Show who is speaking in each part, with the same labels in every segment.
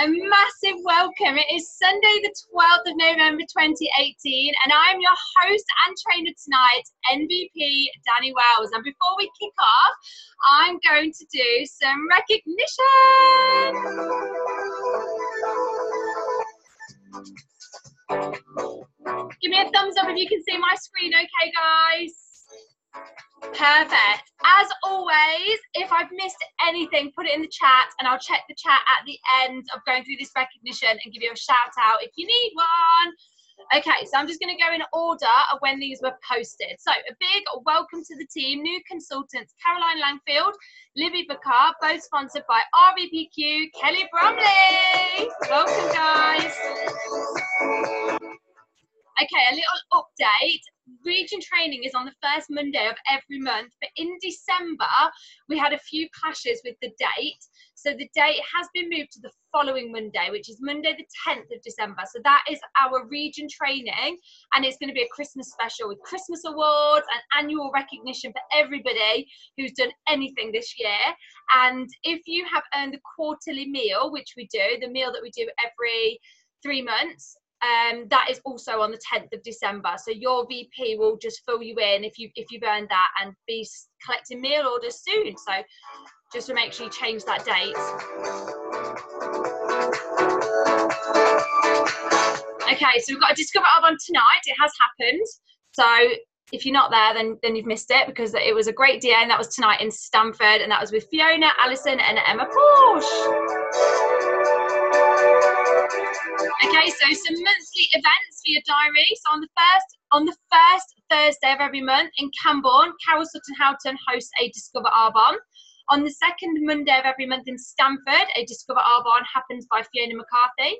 Speaker 1: A massive welcome. It is Sunday the 12th of November 2018 and I'm your host and trainer tonight, NVP Danni Wells. And before we kick off, I'm going to do some recognition. Give me a thumbs up if you can see my screen okay, guys? Perfect. As always, if I've missed anything, put it in the chat and I'll check the chat at the end of going through this recognition and give you a shout out if you need one. Okay, so I'm just going to go in order of when these were posted. So a big welcome to the team, new consultants, Caroline Langfield, Libby Bakar, both sponsored by RVPQ, Kelly Bromley. Welcome, guys. Okay, a little update. Region training is on the first Monday of every month, but in December, we had a few clashes with the date. So the date has been moved to the following Monday, which is Monday the 10th of December. So that is our region training, and it's going to be a Christmas special with Christmas awards and annual recognition for everybody who's done anything this year. And if you have earned the quarterly meal, which we do, the meal that we do every 3 months, that is also on the 10th of December. So your VP will just fill you in if you've earned that and be collecting meal orders soon. So just to make sure you change that date. Okay, so we've got a Discover Arbonne tonight. It has happened. So if you're not there, then you've missed it because it was a great DA and that was tonight in Stamford and that was with Fiona, Alison and Emma Porsche. Okay, so some monthly events for your diary. So on the first Thursday of every month in Camborne, Carol Sutton Houghton hosts a Discover Arbonne. On the second Monday of every month in Stamford, a Discover Arbonne happens by Fiona McCarthy.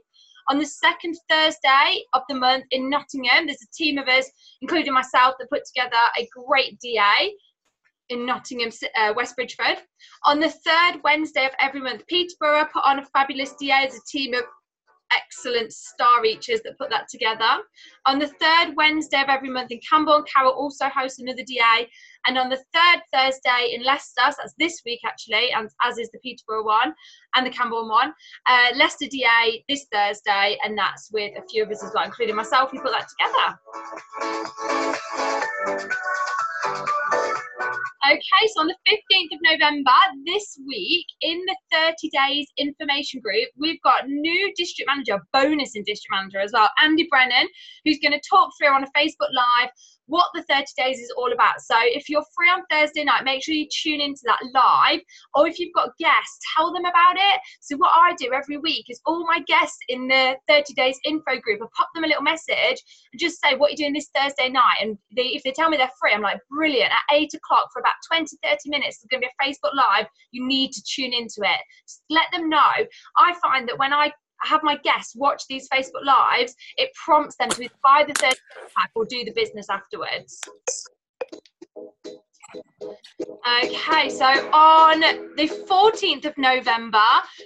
Speaker 1: On the second Thursday of the month in Nottingham, there's a team of us, including myself, that put together a great DA in Nottingham, West Bridgford. On the third Wednesday of every month, Peterborough put on a fabulous DA as a team of excellent star reachers that put that together. On the third Wednesday of every month in Camborne, Carol also hosts another DA. And on the third Thursday in Leicester, so that's this week actually, and as is the Peterborough one and the Camborne one, Leicester DA this Thursday, and that's with a few of us as well, including myself. We put that together. Okay, so on the 15th of November, this week, in the 30 days information group, we've got new district manager, bonus in district manager as well, Andy Brennan, who's going to talk through on a Facebook Live what the 30 days is all about. So if you're free on Thursday night, make sure you tune into that live, or if you've got guests, tell them about it. So what I do every week is all my guests in the 30 days info group, I pop them a little message and just say, what are you doing this Thursday night? And if they tell me they're free, I'm like, brilliant. At 8 o'clock for about 20, 30 minutes, there's going to be a Facebook Live. You need to tune into it. Just let them know. I find that when I have my guests watch these Facebook Lives, it prompts them to buy the 30 pack or do the business afterwards. Okay, so on the 14th of November,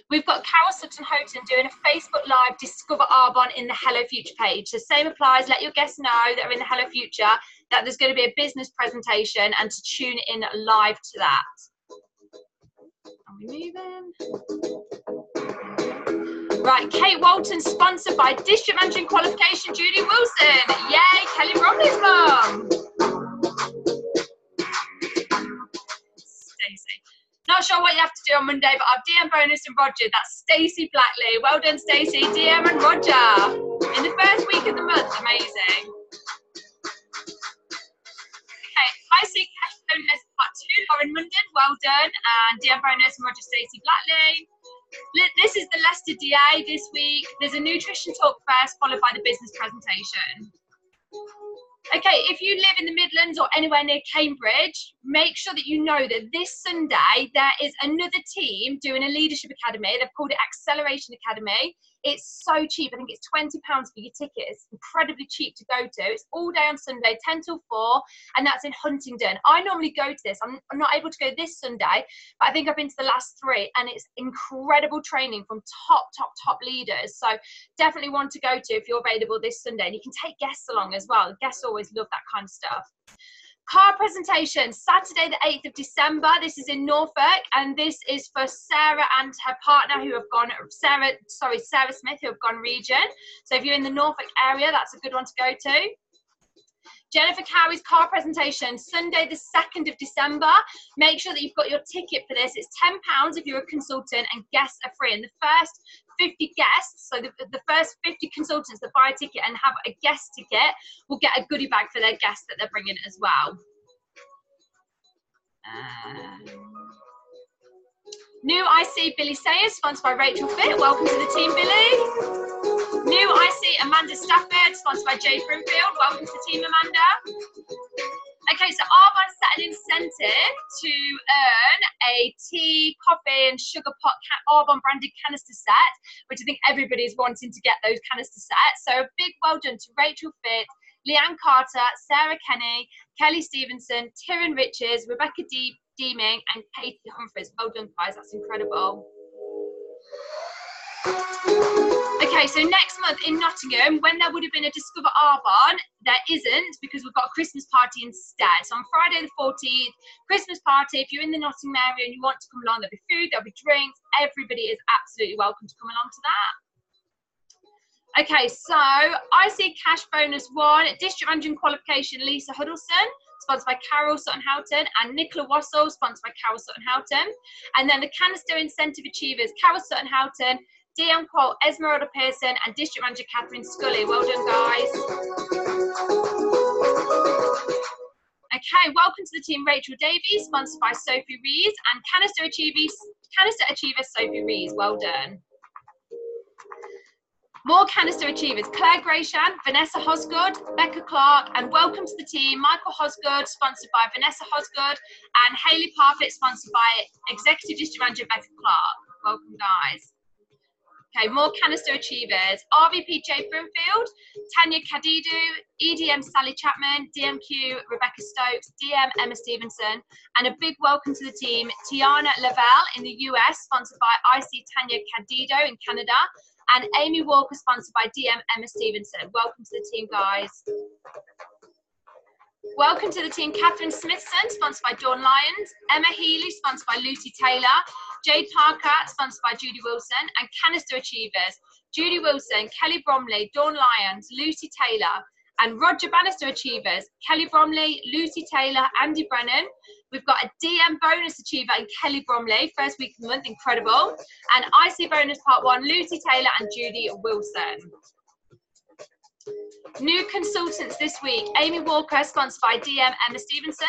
Speaker 1: we've got Carol Sutton Houghton doing a Facebook Live Discover Arbonne in the Hello Future page. So same applies, let your guests know that are in the Hello Future that there's going to be a business presentation and to tune in live to that. Are we moving? Right, Kate Walton, sponsored by District Managing Qualification, Judy Wilson. Yay, Kelly Bromley's mum. Stacey. Not sure what you have to do on Monday, but I've DM bonus and Roger. That's Stacey Blackley. Well done, Stacey. DM and Roger. In the first week of the month. Amazing. Okay, I see cash bonus part 2, Lauren Munden. Well done. And DM bonus and Roger, Stacey Blackley. This is the Leicester DA this week. There's a nutrition talk first, followed by the business presentation. Okay, if you live in the Midlands or anywhere near Cambridge, make sure that you know that this Sunday there is another team doing a leadership academy. They've called it Acceleration Academy. It's so cheap. I think it's £20 for your ticket. It's incredibly cheap to go to. It's all day on Sunday, 10 till 4, and that's in Huntingdon. I normally go to this. I'm not able to go this Sunday, but I think I've been to the last 3, and it's incredible training from top leaders. So definitely want to go to if you're available this Sunday. And you can take guests along as well. The guests always love that kind of stuff. Car presentation, Saturday the 8th of December. This is in Norfolk, and this is for Sarah and her partner who have gone, Sarah Smith, who have gone region. So if you're in the Norfolk area, that's a good one to go to. Jennifer Cowie's car presentation, Sunday the 2nd of December. Make sure that you've got your ticket for this. It's £10 if you're a consultant, and guests are free. And the first 50 guests, so the first 50 consultants that buy a ticket and have a guest ticket will get a goodie bag for their guests that they're bringing as well. New IC Billy Sayers, sponsored by Rachel Fit. Welcome to the team, Billy. New IC Amanda Stafford, sponsored by Jay Brimfield. Welcome to the team, Amanda. Okay, so Arbonne set an incentive to earn a tea, coffee and sugar pot Arbonne branded canister set, which I think everybody's wanting to get those canister sets. So a big well done to Rachel Fit, Leanne Carter, Sarah Kenny, Kelly Stevenson, Tyrion Riches, Rebecca Deeming and Katie Humphries. Well done, guys, that's incredible. Okay, so next month in Nottingham, when there would have been a Discover Arbonne, there isn't, because we've got a Christmas party instead. So on Friday the 14th, Christmas party. If you're in the Nottingham area and you want to come along, there'll be food, there'll be drinks. Everybody is absolutely welcome to come along to that. Okay, so IC Cash Bonus 1, District Manager Qualification, Lisa Huddleston, sponsored by Carol Sutton-Houghton, and Nicola Wassell, sponsored by Carol Sutton-Houghton. And then the Canister Incentive Achievers, Carol Sutton-Houghton, DM Quote, Esmeralda Pearson, and District Manager Catherine Scully. Well done, guys. Okay, welcome to the team, Rachel Davies, sponsored by Sophie Rees, and Canister Achiever Sophie Rees. Well done. More Canister Achievers, Claire Grayshan, Vanessa Hosgood, Becca Clark, and welcome to the team, Michael Hosgood, sponsored by Vanessa Hosgood, and Hayley Parfitt, sponsored by Executive District Manager Becca Clark. Welcome, guys. Okay, more Canister Achievers, RVP Jay Broomfield, Tanya Kadidu, EDM Sally Chapman, DMQ Rebecca Stokes, DM Emma Stevenson, and a big welcome to the team, Tiana Lavelle in the US, sponsored by IC Tanya Kadido in Canada, and Amy Walker, sponsored by DM Emma Stevenson. Welcome to the team, guys. Welcome to the team, Catherine Smithson, sponsored by Dawn Lyons, Emma Healy, sponsored by Lucy Taylor, Jade Parker, sponsored by Judy Wilson, and Canister Achievers, Judy Wilson, Kelly Bromley, Dawn Lyons, Lucy Taylor, and Roger Bannister Achievers, Kelly Bromley, Lucy Taylor, Andy Brennan. We've got a DM Bonus Achiever in Kelly Bromley, first week of the month, incredible. And IC Bonus Part 1, Lucy Taylor and Judy Wilson. New consultants this week, Amy Walker, sponsored by DM Emma Stevenson,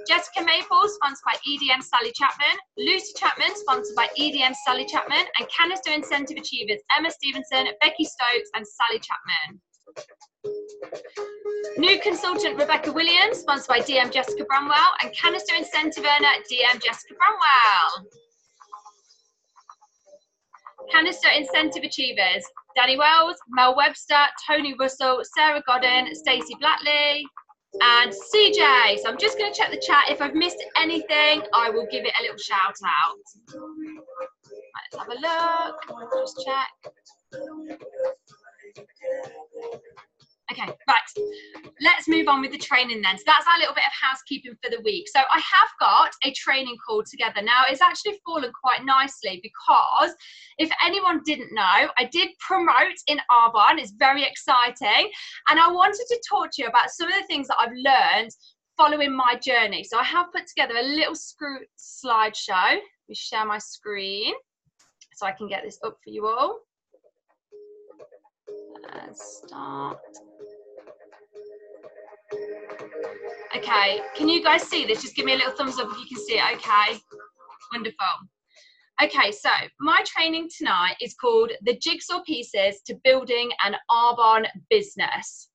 Speaker 1: Jessica Maple, sponsored by EDM Sally Chapman, Lucy Chapman, sponsored by EDM Sally Chapman, and Canister Incentive Achievers, Emma Stevenson, Becky Stokes, and Sally Chapman. New consultant Rebecca Williams, sponsored by DM Jessica Bramwell, and Canister Incentive Earner DM Jessica Bramwell. Canister Incentive Achievers, Danni Wells, Mel Webster, Tony Russell, Sarah Godden, Stacey Blatley, and CJ. So I'm just going to check the chat. If I've missed anything, I will give it a little shout out. Right, let's have a look. Just check. Okay, right, let's move on with the training then. So that's our little bit of housekeeping for the week. So I have got a training call together. Now, it's actually fallen quite nicely because if anyone didn't know, I did promote in Arbonne. It's very exciting. And I wanted to talk to you about some of the things that I've learned following my journey. So I have put together a little slideshow. Let me share my screen so I can get this up for you all. Let's start. Okay, can you guys see this? Just give me a little thumbs up if you can see it. Okay, wonderful. Okay, so my training tonight is called The Jigsaw Pieces to Building an Arbonne Business.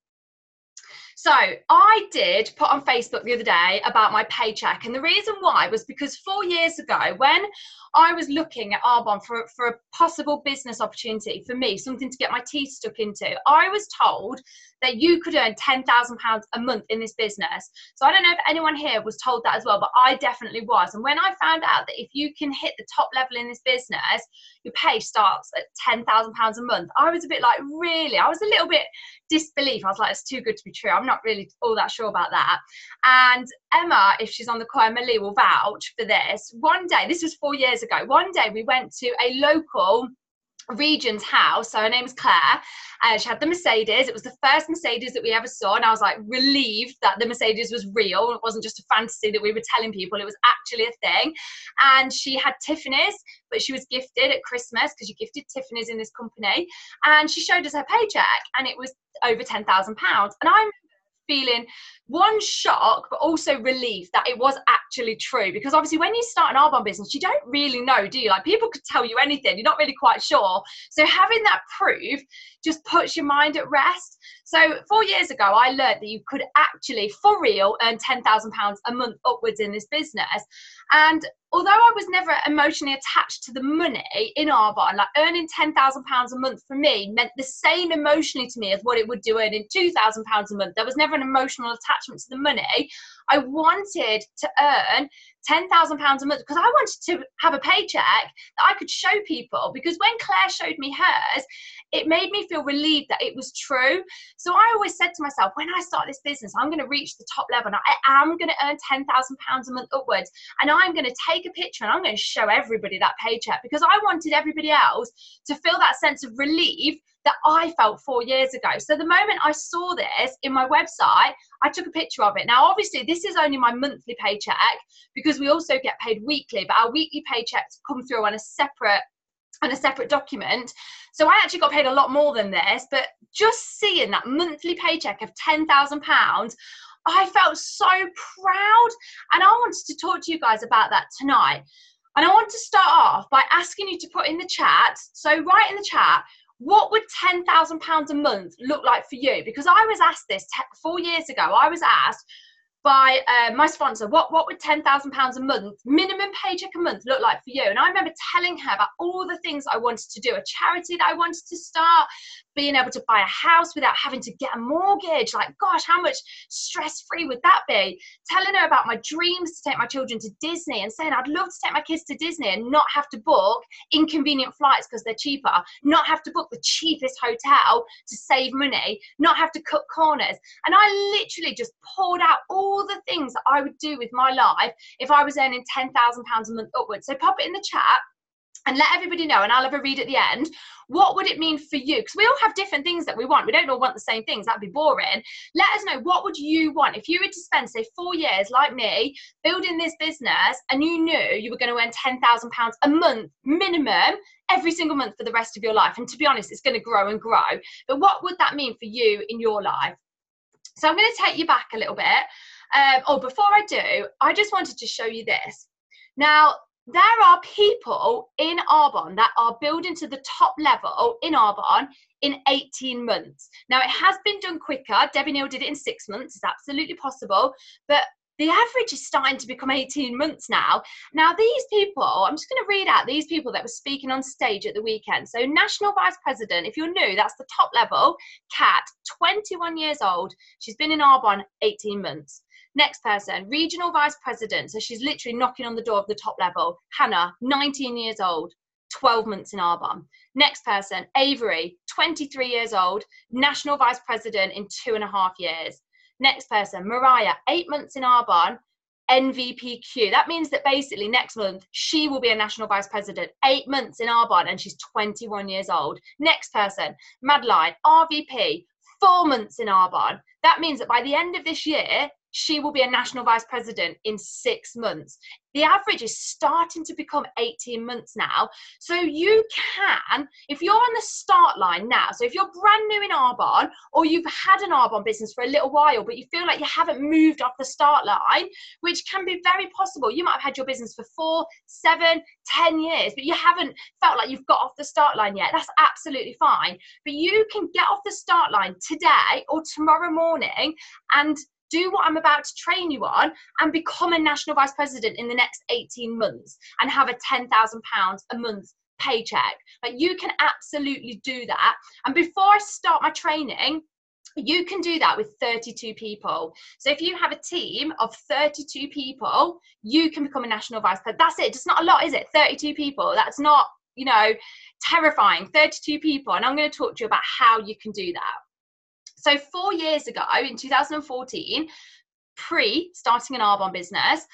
Speaker 1: So I did put on Facebook the other day about my paycheck, and the reason why was because 4 years ago when I was looking at Arbonne for a possible business opportunity for me, something to get my teeth stuck into, I was told that you could earn £10,000 a month in this business. So I don't know if anyone here was told that as well, but I definitely was. And when I found out that if you can hit the top level in this business, your pay starts at £10,000 a month, I was a bit like, really? I was a little bit disbelief. I was like, it's too good to be true. I'm not really all that sure about that. And Emma, if she's on the call, Emily will vouch for this. One day, this was 4 years ago, one day we went to a local Regent's house. So her name was Claire, and she had the Mercedes. It was the first Mercedes that we ever saw, and I was like relieved that the Mercedes was real. It wasn't just a fantasy that we were telling people, it was actually a thing. And she had Tiffany's, but she was gifted at Christmas, because you gifted Tiffany's in this company, and she showed us her paycheck, and it was over £10,000. And I'm feeling one shock, but also relief that it was actually true, because obviously when you start an Arbonne business, you don't really know, do you? Like, people could tell you anything, you're not really quite sure. So having that proof just puts your mind at rest. So 4 years ago, I learned that you could actually, for real, earn £10,000 a month upwards in this business. And although I was never emotionally attached to the money in Arbonne, like earning £10,000 a month for me meant the same emotionally to me as what it would do earning £2,000 a month. There was never an emotional attachment to the money. I wanted to earn £10,000 a month because I wanted to have a paycheck that I could show people, because when Claire showed me hers, it made me feel relieved that it was true. So I always said to myself, when I start this business, I'm going to reach the top level, and I am going to earn £10,000 a month upwards, and I'm going to take a picture and I'm going to show everybody that paycheck, because I wanted everybody else to feel that sense of relief that I felt 4 years ago. So the moment I saw this in my website, I took a picture of it. Now, obviously, this is only my monthly paycheck, because we also get paid weekly, but our weekly paychecks come through on a separate document. So I actually got paid a lot more than this, but just seeing that monthly paycheck of £10,000, I felt so proud. And I wanted to talk to you guys about that tonight. And I want to start off by asking you to put in the chat, so write in the chat, what would £10,000 a month look like for you? Because I was asked this 4 years ago. I was asked by my sponsor, what would £10,000 a month, minimum paycheck a month, look like for you? And I remember telling her about all the things I wanted to do, a charity that I wanted to start, being able to buy a house without having to get a mortgage. Like, gosh, how much stress-free would that be? Telling her about my dreams to take my children to Disney, and saying I'd love to take my kids to Disney and not have to book inconvenient flights because they're cheaper, not have to book the cheapest hotel to save money, not have to cut corners. And I literally just poured out all the things that I would do with my life if I was earning £10,000 a month upwards. So pop it in the chat and let everybody know, and I'll have a read at the end. What would it mean for you? Because we all have different things that we want. We don't all want the same things. That'd be boring. Let us know, what would you want if you were to spend, say, 4 years like me building this business, and you knew you were going to earn £10,000 a month minimum every single month for the rest of your life? And to be honest, it's going to grow and grow. But what would that mean for you in your life? So I'm going to take you back a little bit. Before I do, I just wanted to show you this. Now, there are people in Arbonne that are building to the top level in Arbonne in 18 months. Now, it has been done quicker. Debbie Neal did it in 6 months. It's absolutely possible. But the average is starting to become 18 months now. Now, these people, I'm just going to read out these people that were speaking on stage at the weekend. So, National Vice President, if you're new, that's the top level. Kat, 21 years old. She's been in Arbonne 18 months. Next person, Regional Vice President. So she's literally knocking on the door of the top level. Hannah, 19 years old, 12 months in Arbonne. Next person, Avery, 23 years old, National Vice President in 2.5 years. Next person, Mariah, 8 months in Arbonne, NVPQ. That means that basically next month, she will be a National Vice President, 8 months in Arbonne, and she's 21 years old. Next person, Madeline, RVP, 4 months in Arbonne. That means that by the end of this year, she will be a National Vice President in 6 months. The average is starting to become 18 months now. So you can, if you're on the start line now, so if you're brand new in Arbonne, or you've had an Arbonne business for a little while, but you feel like you haven't moved off the start line, which can be very possible. You might have had your business for 4, 7, 10 years, but you haven't felt like you've got off the start line yet. That's absolutely fine. But you can get off the start line today or tomorrow morning and do what I'm about to train you on and become a National Vice President in the next 18 months and have a £10,000 a month paycheck. Like, you can absolutely do that. And before I start my training, you can do that with 32 people. So if you have a team of 32 people, you can become a National Vice President. That's it. It's not a lot, is it? 32 people. That's not, terrifying. 32 people. And I'm going to talk to you about how you can do that. So 4 years ago, in 2014, pre-starting an Arbonne business,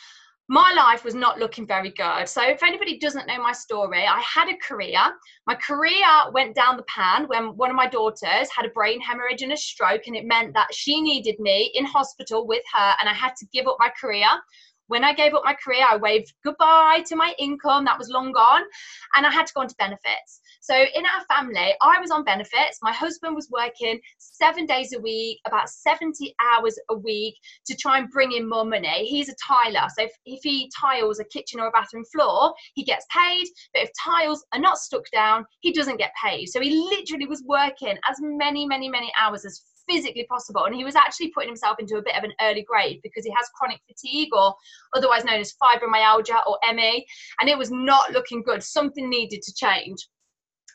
Speaker 1: my life was not looking very good. So if anybody doesn't know my story, I had a career. My career went down the pan when one of my daughters had a brain hemorrhage and a stroke, and it meant that she needed me in hospital with her, and I had to give up my career. When I gave up my career, I waved goodbye to my income that was long gone, and I had to go on to benefits. So in our family, I was on benefits. My husband was working 7 days a week, about 70 hours a week, to try and bring in more money. He's a tiler. So if he tiles a kitchen or a bathroom floor, he gets paid. But if tiles are not stuck down, he doesn't get paid. So he literally was working as many hours as physically possible, and he was actually putting himself into a bit of an early grave because he has chronic fatigue, or otherwise known as fibromyalgia, or ME, and it was not looking good. Something needed to change.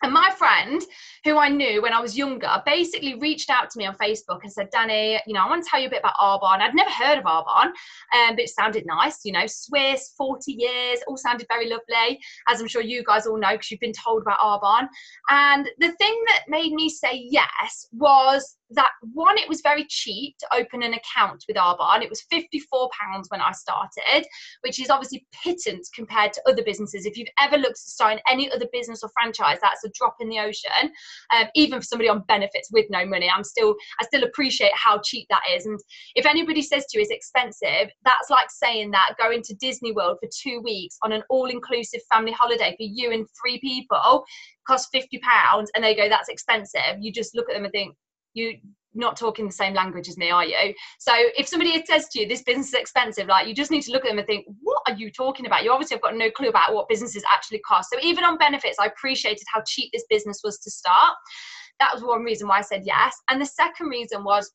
Speaker 1: And my friend, who I knew when I was younger, basically reached out to me on Facebook and said, Danni, you know, I want to tell you a bit about Arbonne. I'd never heard of Arbonne, but it sounded nice, you know, Swiss, 40 years, all sounded very lovely, as I'm sure you guys all know because you've been told about Arbonne. And the thing that made me say yes was that, one, it was very cheap to open an account with Arbonne. It was £54 when I started, which is obviously pittance compared to other businesses. If you've ever looked at starting any other business or franchise, that's a drop in the ocean. Even for somebody on benefits with no money, I still appreciate how cheap that is. And if anybody says to you it's expensive, that's like saying that going to Disney World for 2 weeks on an all-inclusive family holiday for you and 3 people costs £50, and they go, that's expensive. You just look at them and think, you're not talking the same language as me, are you? So if somebody says to you, this business is expensive, like, you just need to look at them and think, what are you talking about? You obviously have got no clue about what businesses actually cost. So even on benefits, I appreciated how cheap this business was to start. That was one reason why I said yes. And the second reason was,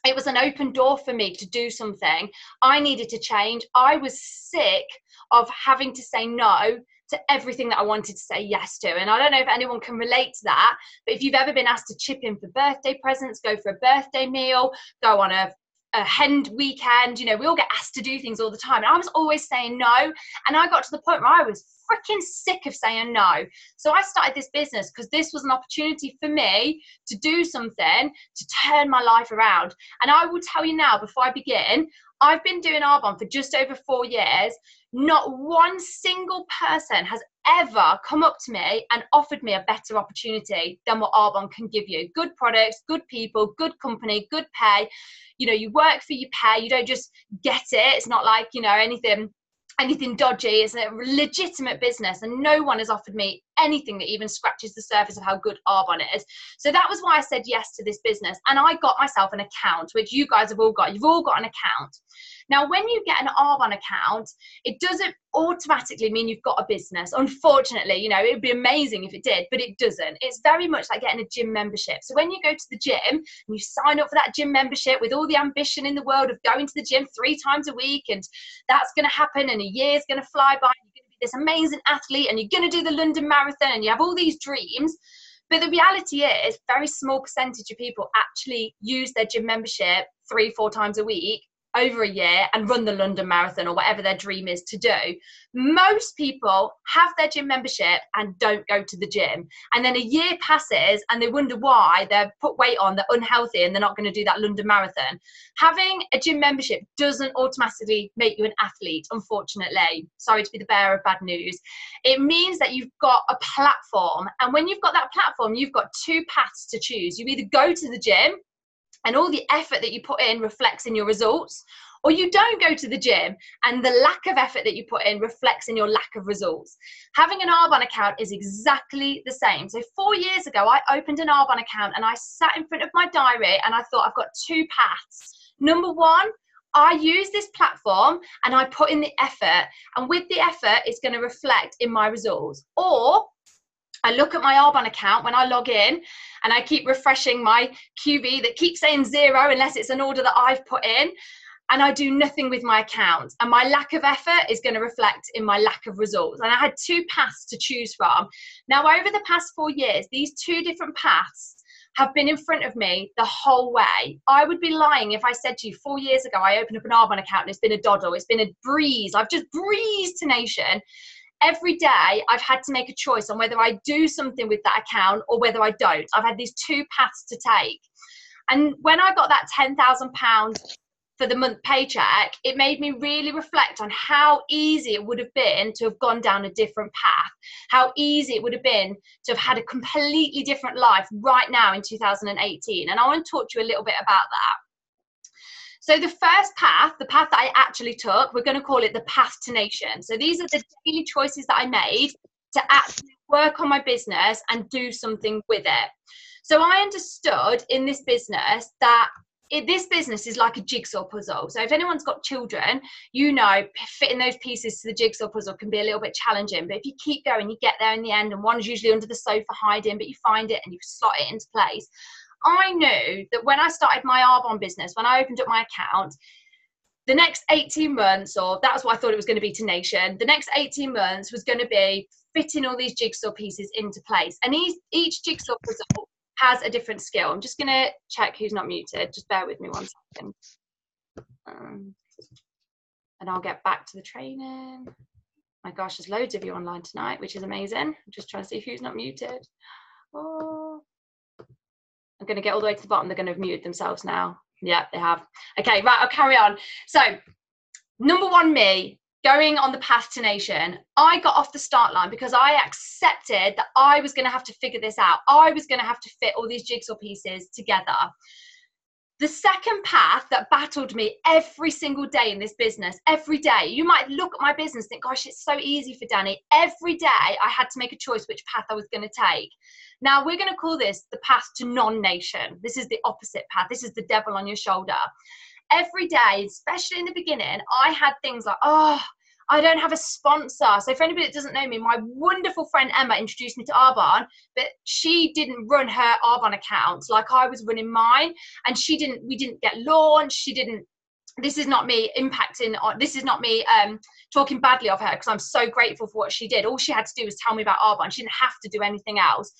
Speaker 1: it was an open door for me to do something. I needed to change. I was sick of having to say no to everything that I wanted to say yes to. And I don't know if anyone can relate to that, but if you've ever been asked to chip in for birthday presents, go for a birthday meal, go on a hen weekend, you know, we all get asked to do things all the time. And I was always saying no. And I got to the point where I was freaking sick of saying no. So I started this business because this was an opportunity for me to do something to turn my life around. And I will tell you now, before I begin, I've been doing Arbonne for just over 4 years. Not one single person has ever come up to me and offered me a better opportunity than what Arbonne can give you. Good products, good people, good company, good pay. You know, you work for your pay. You don't just get it. It's not like, you know, anything dodgy. It's a legitimate business, and no one has offered me anything that even scratches the surface of how good Arbonne is. So that was why I said yes to this business. And I got myself an account, which you guys have all got. You've all got an account. Now, when you get an Arbonne account, it doesn't automatically mean you've got a business. Unfortunately, you know, it would be amazing if it did, but it doesn't. It's very much like getting a gym membership. So when you go to the gym and you sign up for that gym membership with all the ambition in the world of going to the gym 3 times a week, and that's going to happen, and a year's going to fly by, and you're going to be this amazing athlete, and you're going to do the London Marathon, and you have all these dreams. But the reality is, very small percentage of people actually use their gym membership 3-4 times a week over a year and run the London Marathon or whatever their dream is to do. Most people have their gym membership and don't go to the gym. And then a year passes and they wonder why they've put weight on, they're unhealthy, and they're not going to do that London Marathon. Having a gym membership doesn't automatically make you an athlete, unfortunately. Sorry to be the bearer of bad news. It means that you've got a platform. And when you've got that platform, you've got 2 paths to choose. You either go to the gym and all the effort that you put in reflects in your results, or you don't go to the gym and the lack of effort that you put in reflects in your lack of results. Having an Arbonne account is exactly the same. So 4 years ago, I opened an Arbonne account and I sat in front of my diary and I thought, I've got 2 paths. Number 1, I use this platform and I put in the effort, and with the effort, it's going to reflect in my results. Or I look at my Arbonne account when I log in and I keep refreshing my QB that keeps saying 0 unless it's an order that I've put in, and I do nothing with my account, and my lack of effort is going to reflect in my lack of results. And I had 2 paths to choose from. Now, over the past 4 years, these 2 different paths have been in front of me the whole way. I would be lying if I said to you 4 years ago I opened up an Arbonne account and it's been a doddle, it's been a breeze. I've just breezed to nation. Every day I've had to make a choice on whether I do something with that account or whether I don't. I've had these 2 paths to take. And when I got that £10,000 for the month paycheck, it made me really reflect on how easy it would have been to have gone down a different path, how easy it would have been to have had a completely different life right now in 2018. And I want to talk to you a little bit about that. So the first path, the path that I actually took, we're going to call it the path to nation. So these are the daily choices that I made to actually work on my business and do something with it. So I understood in this business that this business is like a jigsaw puzzle. So if anyone's got children, you know, fitting those pieces to the jigsaw puzzle can be a little bit challenging. But if you keep going, you get there in the end, and one's usually under the sofa hiding, but you find it and you slot it into place. I knew that when I started my Arbonne business, when I opened up my account, the next 18 months, or that's what I thought it was going to be to Nation, the next 18 months was going to be fitting all these jigsaw pieces into place. And each jigsaw puzzle has a different skill. I'm just going to check who's not muted. Just bear with me 1 second. And I'll get back to the training. My gosh, there's loads of you online tonight, which is amazing. I'm just trying to see who's not muted. Oh. I'm going to get all the way to the bottom. They're going to have muted themselves now. Yeah, they have. Okay, right, I'll carry on. So, number one, me going on the path to nation. I got off the start line because I accepted that I was going to have to figure this out. I was going to have to fit all these jigsaw pieces together. The second path that battled me every single day in this business, every day, you might look at my business and think, gosh, it's so easy for Danni. Every day I had to make a choice which path I was going to take. Now we're going to call this the path to non-nation. This is the opposite path. This is the devil on your shoulder. Every day, especially in the beginning, I had things like, oh, I don't have a sponsor. So for anybody that doesn't know me, my wonderful friend Emma introduced me to Arbonne, but she didn't run her Arbonne account like I was running mine. And we didn't get launched. This is not me talking badly of her, because I'm so grateful for what she did. All she had to do was tell me about Arbonne. She didn't have to do anything else.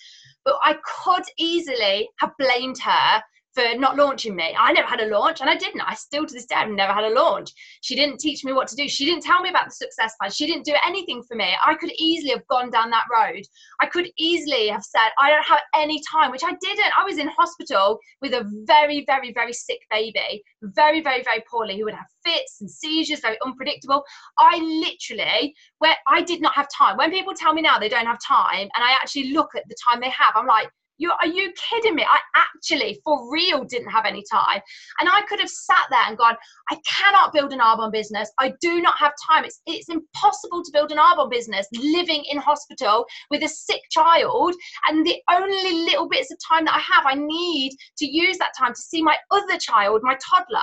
Speaker 1: But I could easily have blamed her for not launching me. I never had a launch, and I didn't. I still to this day have never had a launch. She didn't teach me what to do. She didn't tell me about the success plan. She didn't do anything for me. I could easily have gone down that road. I could easily have said, I don't have any time, which I didn't. I was in hospital with a very, very, very sick baby, very, very, very poorly, who would have fits and seizures, very unpredictable. I did not have time. When people tell me now they don't have time, and I actually look at the time they have, I'm like, are you kidding me? I actually, for real, didn't have any time. And I could have sat there and gone, I cannot build an Arbonne business. I do not have time. It's impossible to build an Arbonne business living in hospital with a sick child. And the only little bits of time that I have, I need to use that time to see my other child, my toddler.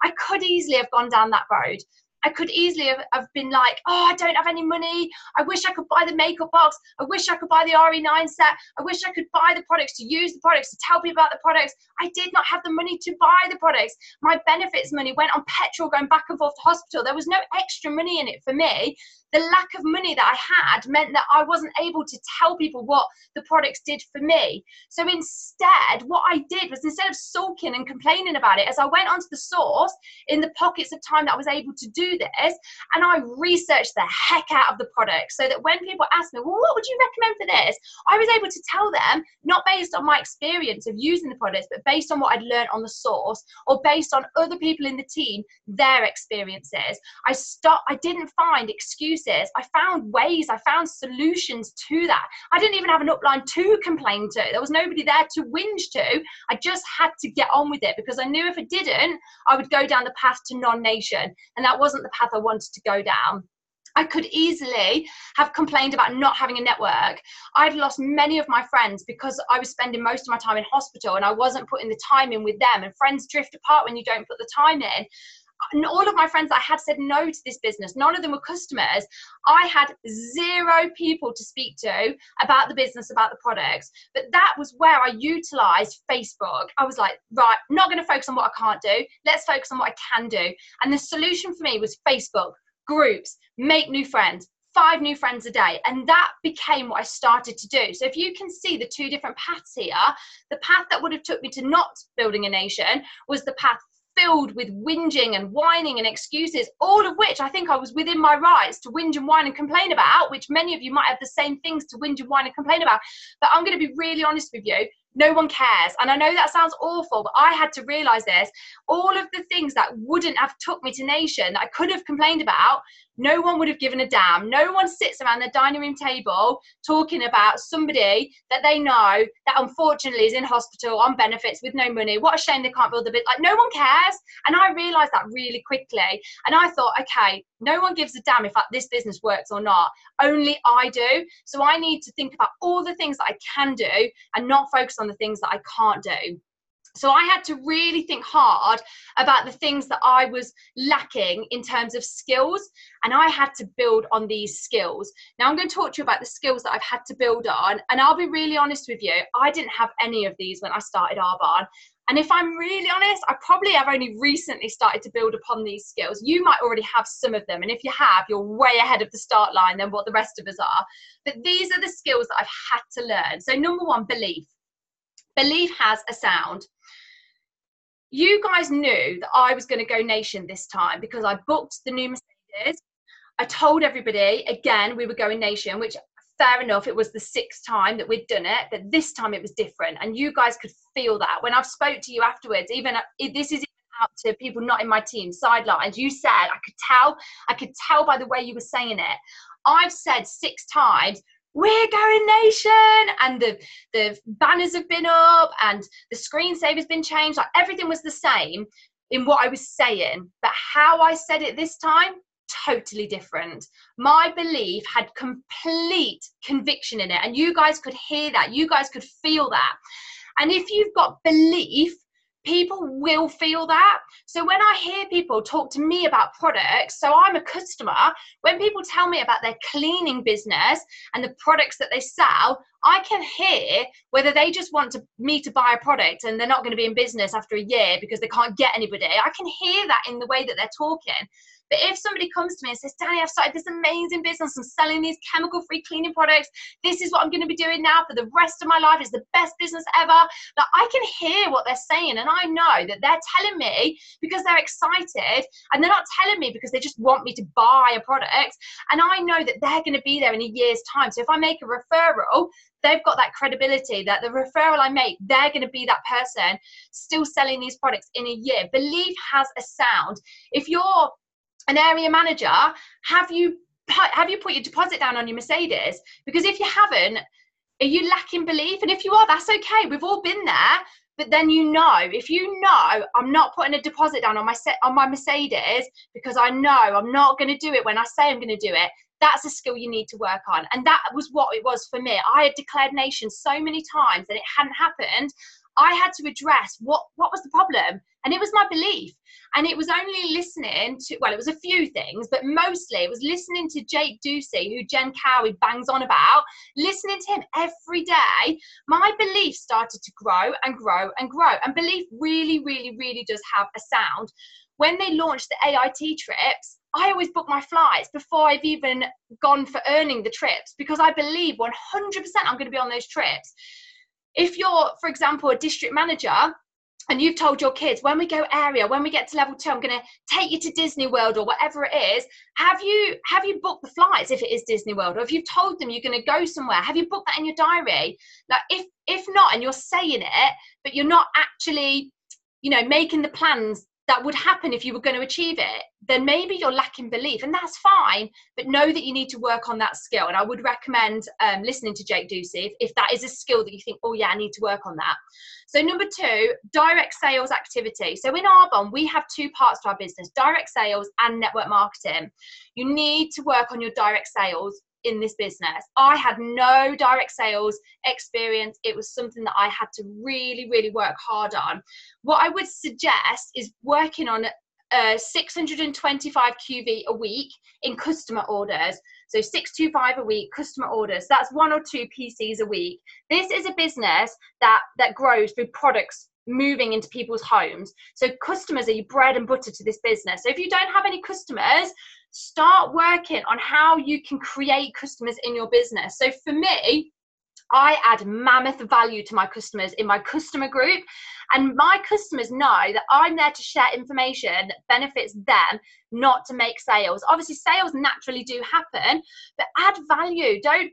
Speaker 1: I could easily have gone down that road. I could easily have been like, oh, I don't have any money. I wish I could buy the makeup box. I wish I could buy the RE9 set. I wish I could buy the products, to use the products, to tell people about the products. I did not have the money to buy the products. My benefits money went on petrol going back and forth to hospital. There was no extra money in it for me. The lack of money that I had meant that I wasn't able to tell people what the products did for me. So instead, what I did was, instead of sulking and complaining about it, as I went onto the source in the pockets of time that I was able to do this, and I researched the heck out of the products, so that when people ask me, well, what would you recommend for this? I was able to tell them, not based on my experience of using the products, but based on what I'd learned on the source, or based on other people in the team, their experiences. I didn't find excuses. I found ways, I found solutions to that. I didn't even have an upline to complain to. There was nobody there to whinge to. I just had to get on with it, because I knew if I didn't, I would go down the path to non-nation. And that wasn't the path I wanted to go down. I could easily have complained about not having a network. I'd lost many of my friends because I was spending most of my time in hospital and I wasn't putting the time in with them. And friends drift apart when you don't put the time in. And all of my friends that I had said no to this business. None of them were customers. I had 0 people to speak to about the business, about the products. But that was where I utilized Facebook. I was like, right, I'm not going to focus on what I can't do. Let's focus on what I can do. And the solution for me was Facebook, groups, make new friends, 5 new friends a day. And that became what I started to do. So if you can see the 2 different paths here, the path that would have took me to not building a nation was the path filled with whinging and whining and excuses, all of which I think I was within my rights to whinge and whine and complain about, which many of you might have the same things to whinge and whine and complain about. But I'm going to be really honest with you. no one cares. And I know that sounds awful, but I had to realize this. All of the things that wouldn't have took me to nation, that I could have complained about, no one would have given a damn. No one sits around their dining room table talking about somebody that they know that unfortunately is in hospital on benefits with no money. What a shame they can't build a bit. Like, no one cares. And I realized that really quickly. And I thought, okay, no one gives a damn if this business works or not. Only I do. So I need to think about all the things that I can do and not focus on the things that I can't do. So I had to really think hard about the things that I was lacking in terms of skills, and I had to build on these skills. Now I'm going to talk to you about the skills that I've had to build on, and I'll be really honest with you, I didn't have any of these when I started Arbonne. And if I'm really honest, I probably have only recently started to build upon these skills. You might already have some of them, and if you have, you're way ahead of the start line than what the rest of us are. But these are the skills that I've had to learn. So number one, belief. Belief has a sound. You guys knew that I was going to go nation this time because I booked the new Mercedes. I told everybody, again, we were going nation, which fair enough, it was the 6th time that we'd done it, but this time it was different. And you guys could feel that. When I've spoke to you afterwards, even this is out to people not in my team, sidelines, you said, I could tell by the way you were saying it. I've said 6 times, we're going nation, and the banners have been up and the screensaver's been changed. Like, everything was the same in what I was saying, but how I said it this time, totally different. My belief had complete conviction in it, and you guys could hear that, you guys could feel that. And if you've got belief, people will feel that. So when I hear people talk to me about products, so I'm a customer, when people tell me about their cleaning business and the products that they sell, I can hear whether they just want me to buy a product and they're not going to be in business after a year because they can't get anybody. I can hear that in the way that they're talking. But if somebody comes to me and says, Danni, I've started this amazing business, I'm selling these chemical-free cleaning products, this is what I'm going to be doing now for the rest of my life, it's the best business ever, like, I can hear what they're saying, and I know that they're telling me because they're excited, and they're not telling me because they just want me to buy a product, and I know that they're going to be there in a year's time. So if I make a referral, they've got that credibility that the referral I make, they're going to be that person still selling these products in a year. Belief has a sound. If you're an area manager, have you put your deposit down on your Mercedes? Because if you haven't, are you lacking belief? And if you are, that's okay. We've all been there. But then if you know I'm not putting a deposit down on my Mercedes because I know I'm not going to do it when I say I'm going to do it, that's a skill you need to work on. And that was what it was for me. I had declared nation so many times that it hadn't happened. I had to address what was the problem, and it was my belief. And it was only listening to, well, it was a few things, but mostly it was listening to Jake Ducey, who Jen Cowie bangs on about, listening to him every day. My belief started to grow and grow and grow. And belief really, really, really does have a sound. When they launched the AIT trips, I always book my flights before I've even gone for earning the trips, because I believe 100% I'm going to be on those trips. If you're, for example, a district manager and you've told your kids, when we go area, when we get to level 2, I'm going to take you to Disney World or whatever it is, have you booked the flights if it is Disney World? Or if you've told them you're going to go somewhere, have you booked that in your diary? Like, if not, and you're saying it, but you're not actually, making the plans that would happen if you were going to achieve it, then maybe you're lacking belief, and that's fine. But know that you need to work on that skill. And I would recommend listening to Jake Ducey if that is a skill that you think, oh yeah, I need to work on that. So number 2, direct sales activity. So in Arbonne, we have 2 parts to our business, direct sales and network marketing. You need to work on your direct sales in this business. I had no direct sales experience. It was something that I had to really, really work hard on. What I would suggest is working on 625 QV a week in customer orders. So 625 a week customer orders. That's 1 or 2 PCs a week. This is a business that grows through products moving into people's homes. So customers are your bread and butter to this business. So if you don't have any customers, start working on how you can create customers in your business. So for me, I add mammoth value to my customers in my customer group, and my customers know that I'm there to share information that benefits them, not to make sales. Obviously, sales naturally do happen, but add value. Don't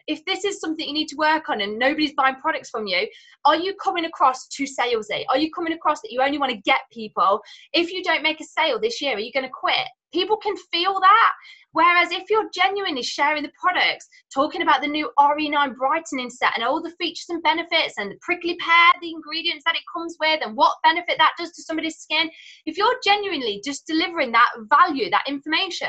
Speaker 1: if this is something you need to work on and nobody's buying products from you, are you coming across too salesy? Are you coming across that you only want to get people? If you don't make a sale this year, are you going to quit? People can feel that. Whereas if you're genuinely sharing the products, talking about the new RE9 brightening set and all the features and benefits and the prickly pear, the ingredients that it comes with and what benefit that does to somebody's skin, if you're genuinely just delivering that value, that information,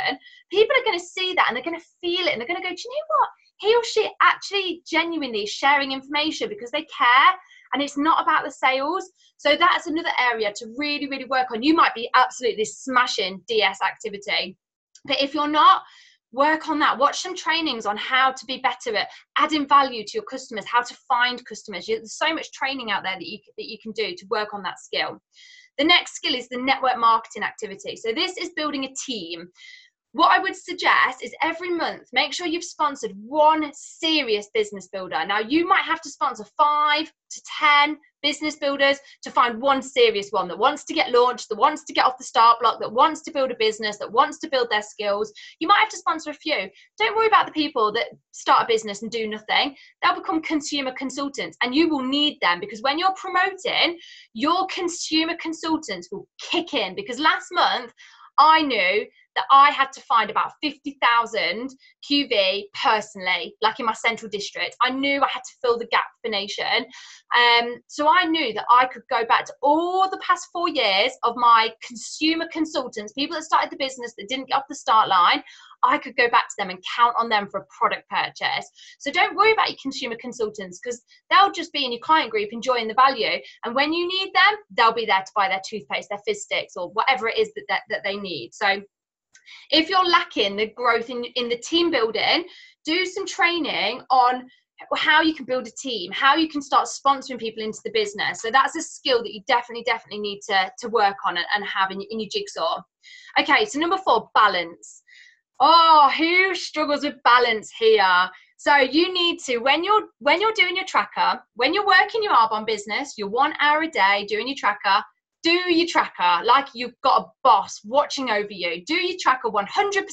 Speaker 1: people are going to see that and they're going to feel it and they're going to go, do you know what? He or she actually genuinely sharing information because they care. And it's not about the sales. So that's another area to really, really work on. You might be absolutely smashing DS activity, but if you're not, work on that. Watch some trainings on how to be better at adding value to your customers, how to find customers. There's so much training out there that you can do to work on that skill. The next skill is the network marketing activity. So this is building a team. What I would suggest is every month, make sure you've sponsored one serious business builder. Now, you might have to sponsor 5 to 10 business builders to find one serious one that wants to get launched, that wants to get off the start block, that wants to build a business, that wants to build their skills. You might have to sponsor a few. Don't worry about the people that start a business and do nothing. They'll become consumer consultants and you will need them, because when you're promoting, your consumer consultants will kick in. Because last month, I knew that I had to find about 50,000 QV personally, like in my central district. I knew I had to fill the gap for Nation. So I knew that I could go back to all the past 4 years of my consumer consultants, people that started the business that didn't get off the start line. I could go back to them and count on them for a product purchase. So don't worry about your consumer consultants, because they'll just be in your client group enjoying the value. And when you need them, they'll be there to buy their toothpaste, their fizz sticks, or whatever it is that they need. So if you're lacking the growth in the team building, do some training on how you can build a team, how you can start sponsoring people into the business. So that's a skill that you definitely need to work on and have in your jigsaw. Okay, so number 4, balance. Oh, who struggles with balance here? So you need to, when you're doing your tracker, when you're working your Arbonne business, you're 1 hour a day doing your tracker, do your tracker like you've got a boss watching over you. Do your tracker 100%,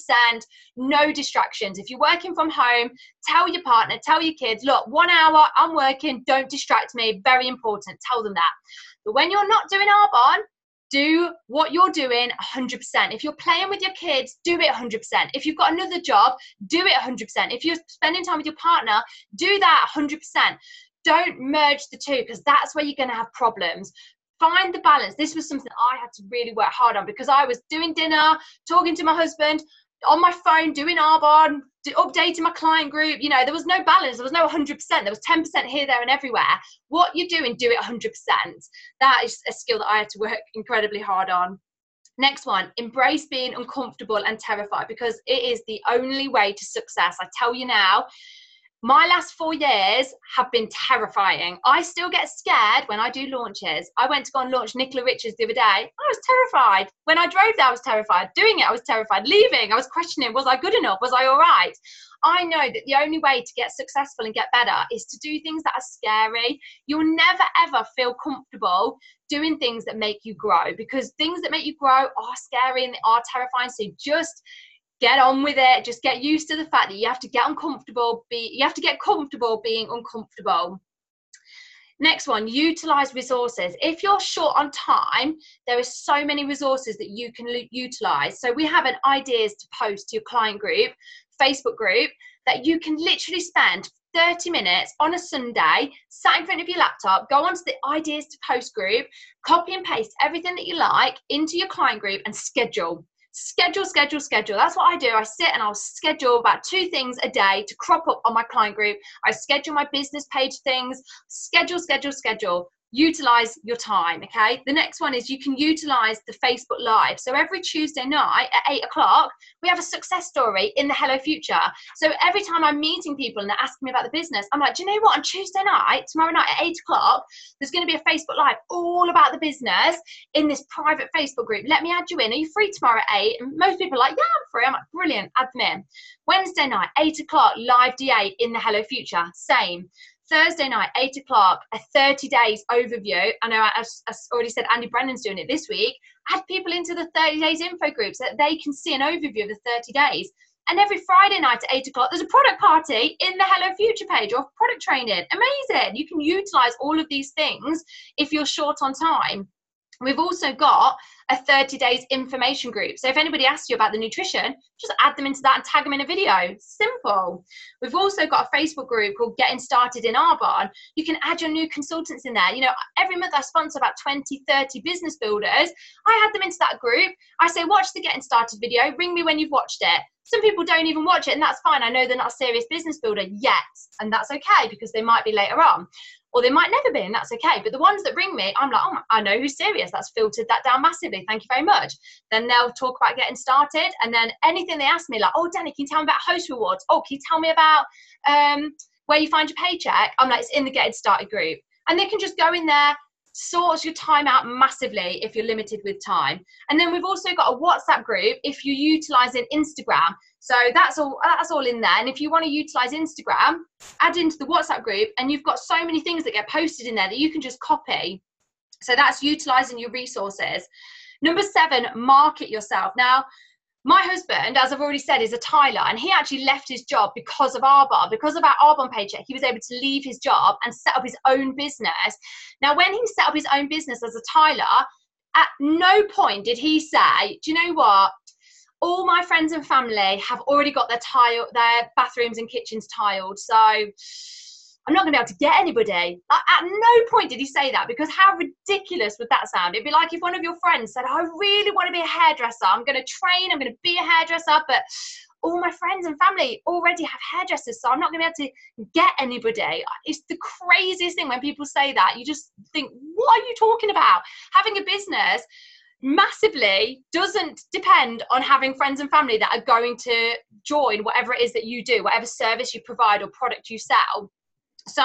Speaker 1: no distractions. If you're working from home, tell your partner, tell your kids, look, 1 hour, I'm working, don't distract me, very important, tell them that. But when you're not doing Arbonne, do what you're doing 100%. If you're playing with your kids, do it 100%. If you've got another job, do it 100%. If you're spending time with your partner, do that 100%. Don't merge the two, because that's where you're going to have problems. Find the balance. This was something I had to really work hard on, because I was doing dinner, talking to my husband, on my phone, doing Arbonne, updating my client group. You know, there was no balance. There was no 100%. There was 10% here, there, and everywhere. What you're doing, do it 100%. That is a skill that I had to work incredibly hard on. Next one, embrace being uncomfortable and terrified, because it is the only way to success. I tell you now, my last 4 years have been terrifying. I still get scared when I do launches. I went to go and launch Nicola Richards the other day. I was terrified. When I drove there, I was terrified. Doing it, I was terrified. Leaving, I was questioning, was I good enough? Was I all right? I know that the only way to get successful and get better is to do things that are scary. You'll never, ever feel comfortable doing things that make you grow, because things that make you grow are scary and they are terrifying. So just get on with it. Just get used to the fact that you have to get uncomfortable. You have to get comfortable being uncomfortable. Next one, utilize resources. If you're short on time, there are so many resources that you can utilize. So we have an ideas to post to your client group, Facebook group, that you can literally spend 30 minutes on a Sunday, sat in front of your laptop, go onto the ideas to post group, copy and paste everything that you like into your client group and schedule. Schedule. That's what I do. I sit and I'll schedule about 2 things a day to crop up on my client group. I schedule my business page things. Schedule. Utilize your time. Okay, the next one is you can utilize the Facebook Live. So every Tuesday night at 8 o'clock we have a success story in the Hello Future. So every time I'm meeting people and they're asking me about the business, I'm like, do you know what, on Tuesday night, tomorrow night at 8 o'clock, there's going to be a Facebook Live all about the business in this private Facebook group. Let me add you in. Are you free tomorrow at 8? And most people are like, yeah, I'm free. I'm like, brilliant, add them in. Wednesday night 8 o'clock, live DA in the Hello Future, same. Thursday night, 8 o'clock, a 30 days overview. I know I already said Andy Brennan's doing it this week. Add people into the 30 days info group so that they can see an overview of the 30 days. And every Friday night at 8 o'clock, there's a product party in the Hello Future page or product training. Amazing. You can utilize all of these things if you're short on time. We've also got a 30 days information group. So if anybody asks you about the nutrition, just add them into that and tag them in a video. Simple. We've also got a Facebook group called Getting Started in Arbonne. You can add your new consultants in there. You know, every month I sponsor about 20, 30 business builders. I add them into that group. I say, watch the Getting Started video. Ring me when you've watched it. Some people don't even watch it, and that's fine. I know they're not a serious business builder yet, and that's okay because they might be later on. Or they might never be, and that's okay. But the ones that ring me, I'm like, oh, I know who's serious. That's filtered that down massively. Thank you very much. Then they'll talk about getting started. And then anything they ask me, like, oh, Danni, can you tell me about host rewards? Oh, can you tell me about where you find your paycheck? I'm like, it's in the Getting Started group. And they can just go in there, sorts your time out massively if you're limited with time. And then we've also got a WhatsApp group if you're utilizing Instagram. So that's all in there. And if you want to utilize Instagram, add into the WhatsApp group, and you've got so many things that get posted in there that you can just copy. So that's utilizing your resources. Number 7, market yourself. Now, my husband, as I've already said, is a tiler, and he actually left his job because of Arbonne. Because of our Arbonne paycheck, he was able to leave his job and set up his own business. Now, when he set up his own business as a tiler, at no point did he say, do you know what? All my friends and family have already got their bathrooms and kitchens tiled, so I'm not going to be able to get anybody. At no point did he say that, because how ridiculous would that sound? It'd be like if one of your friends said, I really want to be a hairdresser. I'm going to train, I'm going to be a hairdresser, but all my friends and family already have hairdressers, so I'm not going to be able to get anybody. It's the craziest thing when people say that. You just think, what are you talking about? Having a business massively doesn't depend on having friends and family that are going to join whatever it is that you do, whatever service you provide or product you sell. So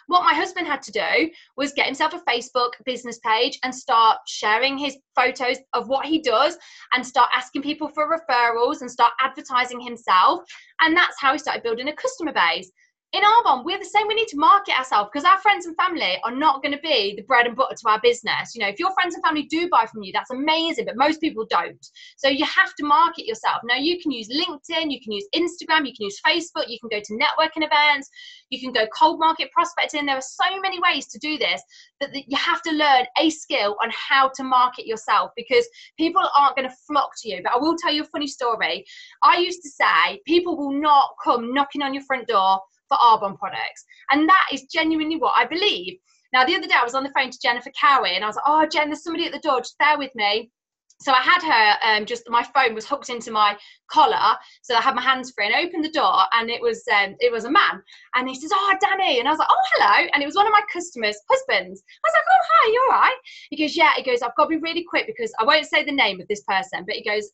Speaker 1: what my husband had to do was get himself a Facebook business page and start sharing his photos of what he does and start asking people for referrals and start advertising himself. And that's how he started building a customer base. In Arbonne, we're the same. We need to market ourselves, because our friends and family are not going to be the bread and butter to our business. You know, if your friends and family do buy from you, that's amazing, but most people don't. So you have to market yourself. Now, you can use LinkedIn, you can use Instagram, you can use Facebook, you can go to networking events, you can go cold market prospecting. There are so many ways to do this, that you have to learn a skill on how to market yourself, because people aren't going to flock to you. But I will tell you a funny story. I used to say people will not come knocking on your front door for Arbonne products, and that is genuinely what I believe. Now, the other day I was on the phone to Jennifer Cowie, and I was like, oh, Jen, there's somebody at the door, just bear with me. So I had her, just my phone was hooked into my collar, so I had my hands free, and I opened the door, and it was a man, and he says, oh, Danni, and I was like, oh, hello, and it was one of my customers' husbands. I was like, oh, hi, you all right? He goes, yeah. He goes, I've got to be really quick, because I won't say the name of this person, but he goes,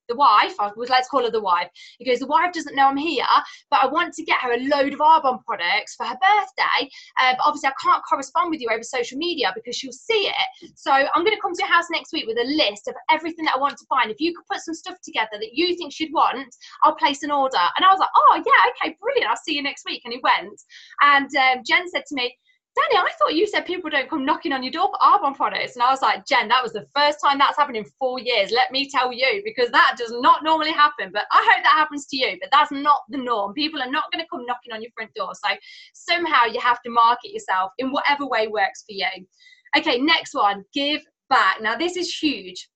Speaker 1: the wife, I would like to call her the wife. He goes, the wife doesn't know I'm here, but I want to get her a load of Arbonne products for her birthday, but obviously I can't correspond with you over social media because she'll see it. So I'm going to come to your house next week with a list of everything that I want to buy. And if you could put some stuff together that you think she'd want, I'll place an order. And I was like, oh yeah, okay, brilliant, I'll see you next week. And he went, and Jen said to me, Danni, I thought you said people don't come knocking on your door for Arbonne products. And I was like, Jen, that was the first time that's happened in 4 years, let me tell you, because that does not normally happen. But I hope that happens to you, but that's not the norm. People are not going to come knocking on your front door. So somehow you have to market yourself in whatever way works for you. Okay, next one, give back. Now this is huge.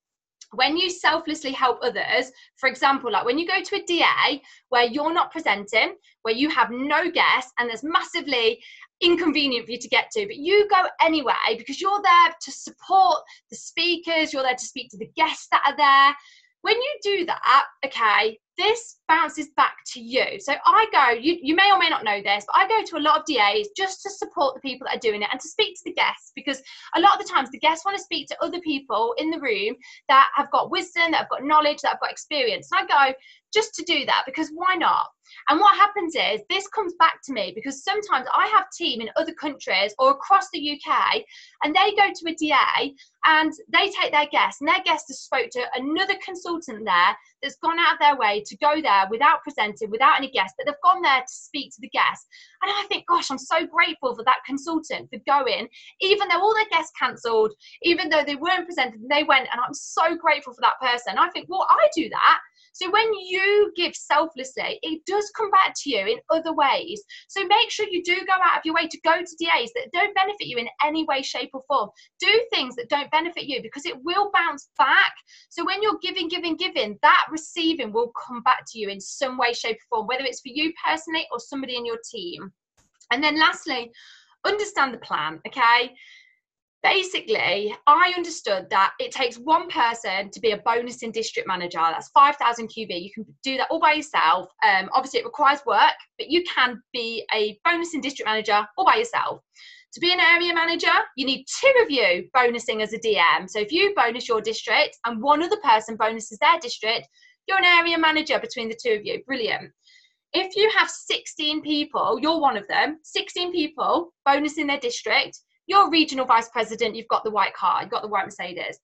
Speaker 1: When you selflessly help others, for example, like when you go to a DA where you're not presenting, where you have no guests, and there's massively inconvenient for you to get to, but you go anyway because you're there to support the speakers, you're there to speak to the guests that are there. When you do that, okay, this bounces back to you. So I go, you may or may not know this, but I go to a lot of DAs just to support the people that are doing it and to speak to the guests, because a lot of the times the guests want to speak to other people in the room that have got wisdom, that have got knowledge, that have got experience. And I go just to do that, because why not? And what happens is this comes back to me, because sometimes I have team in other countries or across the UK, and they go to a DA and they take their guests, and their guest has spoke to another consultant there that's gone out of their way to go there without presenting, without any guests, but they've gone there to speak to the guests. And I think, gosh, I'm so grateful for that consultant for going, even though all their guests cancelled, even though they weren't presented, they went, and I'm so grateful for that person. I think, well, I do that. So when you give selflessly, it does come back to you in other ways. So make sure you do go out of your way to go to DAs that don't benefit you in any way, shape or form. Do things that don't benefit you, because it will bounce back. So when you're giving, that receiving will come back to you in some way, shape or form, whether it's for you personally or somebody in your team. And then lastly, understand the plan, okay? Basically, I understood that it takes one person to be a bonus in district manager. That's 5,000 QB. You can do that all by yourself. Obviously, it requires work, but you can be a bonus in district manager all by yourself. To be an area manager, you need 2 of you bonusing as a DM. So if you bonus your district and one other person bonuses their district, you're an area manager between the 2 of you. Brilliant. If you have 16 people, you're one of them, 16 people bonusing their district, you're regional vice president, you've got the white car, you've got the white Mercedes.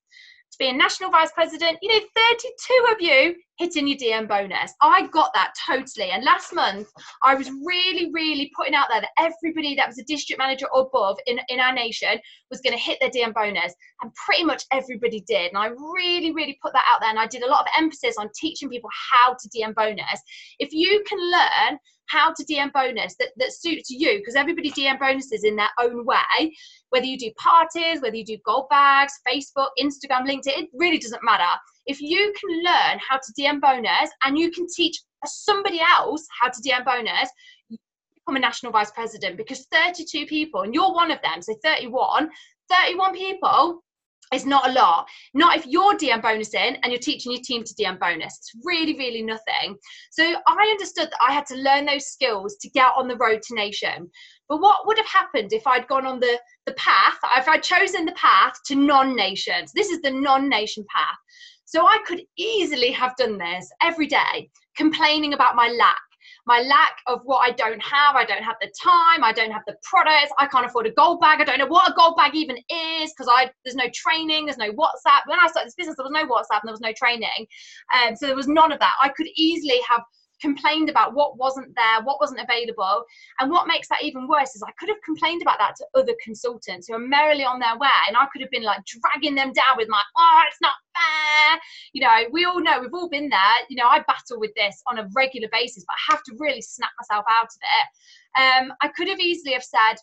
Speaker 1: To be a national vice president, you need 32 of you hitting your DM bonus. I got that totally. And last month, I was really putting out there that everybody that was a district manager or above in our nation was going to hit their DM bonus. And pretty much everybody did. And I really put that out there. And I did a lot of emphasis on teaching people how to DM bonus. If you can learn how to DM bonus that suits you, because everybody DM bonuses in their own way, whether you do parties, whether you do gold bags, Facebook, Instagram, LinkedIn, it really doesn't matter. If you can learn how to DM bonus and you can teach somebody else how to DM bonus, you become a national vice president, because 32 people, and you're one of them, so 31 people is not a lot. Not if you're DM bonusing and you're teaching your team to DM bonus. It's really nothing. So I understood that I had to learn those skills to get on the road to nation. But what would have happened if I'd gone on the path, if I'd chosen the path to non-nation? So this is the non-nation path. So I could easily have done this every day, complaining about my lack of what I don't have. I don't have the time, I don't have the products, I can't afford a gold bag, I don't know what a gold bag even is, because there's no training, there's no WhatsApp. When I started this business, there was no WhatsApp and there was no training, so there was none of that. I could easily have complained about what wasn't there, what wasn't available. And what makes that even worse is I could have complained about that to other consultants who are merrily on their way, and I could have been like dragging them down with my, oh, it's not fair. You know, we all know, we've all been there. You know, I battle with this on a regular basis, but I have to really snap myself out of it. I could have easily have said,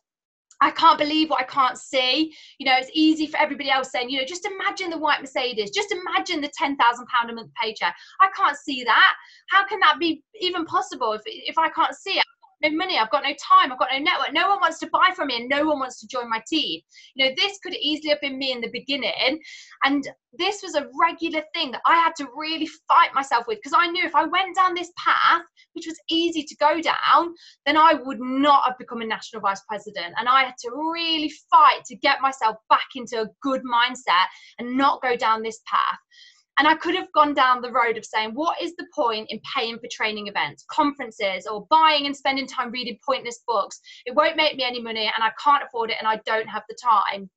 Speaker 1: I can't believe what I can't see. You know, it's easy for everybody else saying, you know, just imagine the white Mercedes, just imagine the £10,000 a month paycheck. I can't see that. How can that be even possible if I can't see it? I've got no money, I've got no time, I've got no network. No one wants to buy from me and no one wants to join my team. You know, this could easily have been me in the beginning. And this was a regular thing that I had to really fight myself with, because I knew if I went down this path, which was easy to go down, then I would not have become a national vice president. And I had to really fight to get myself back into a good mindset and not go down this path. And I could have gone down the road of saying, what is the point in paying for training events, conferences, or buying and spending time reading pointless books? It won't make me any money and I can't afford it and I don't have the time.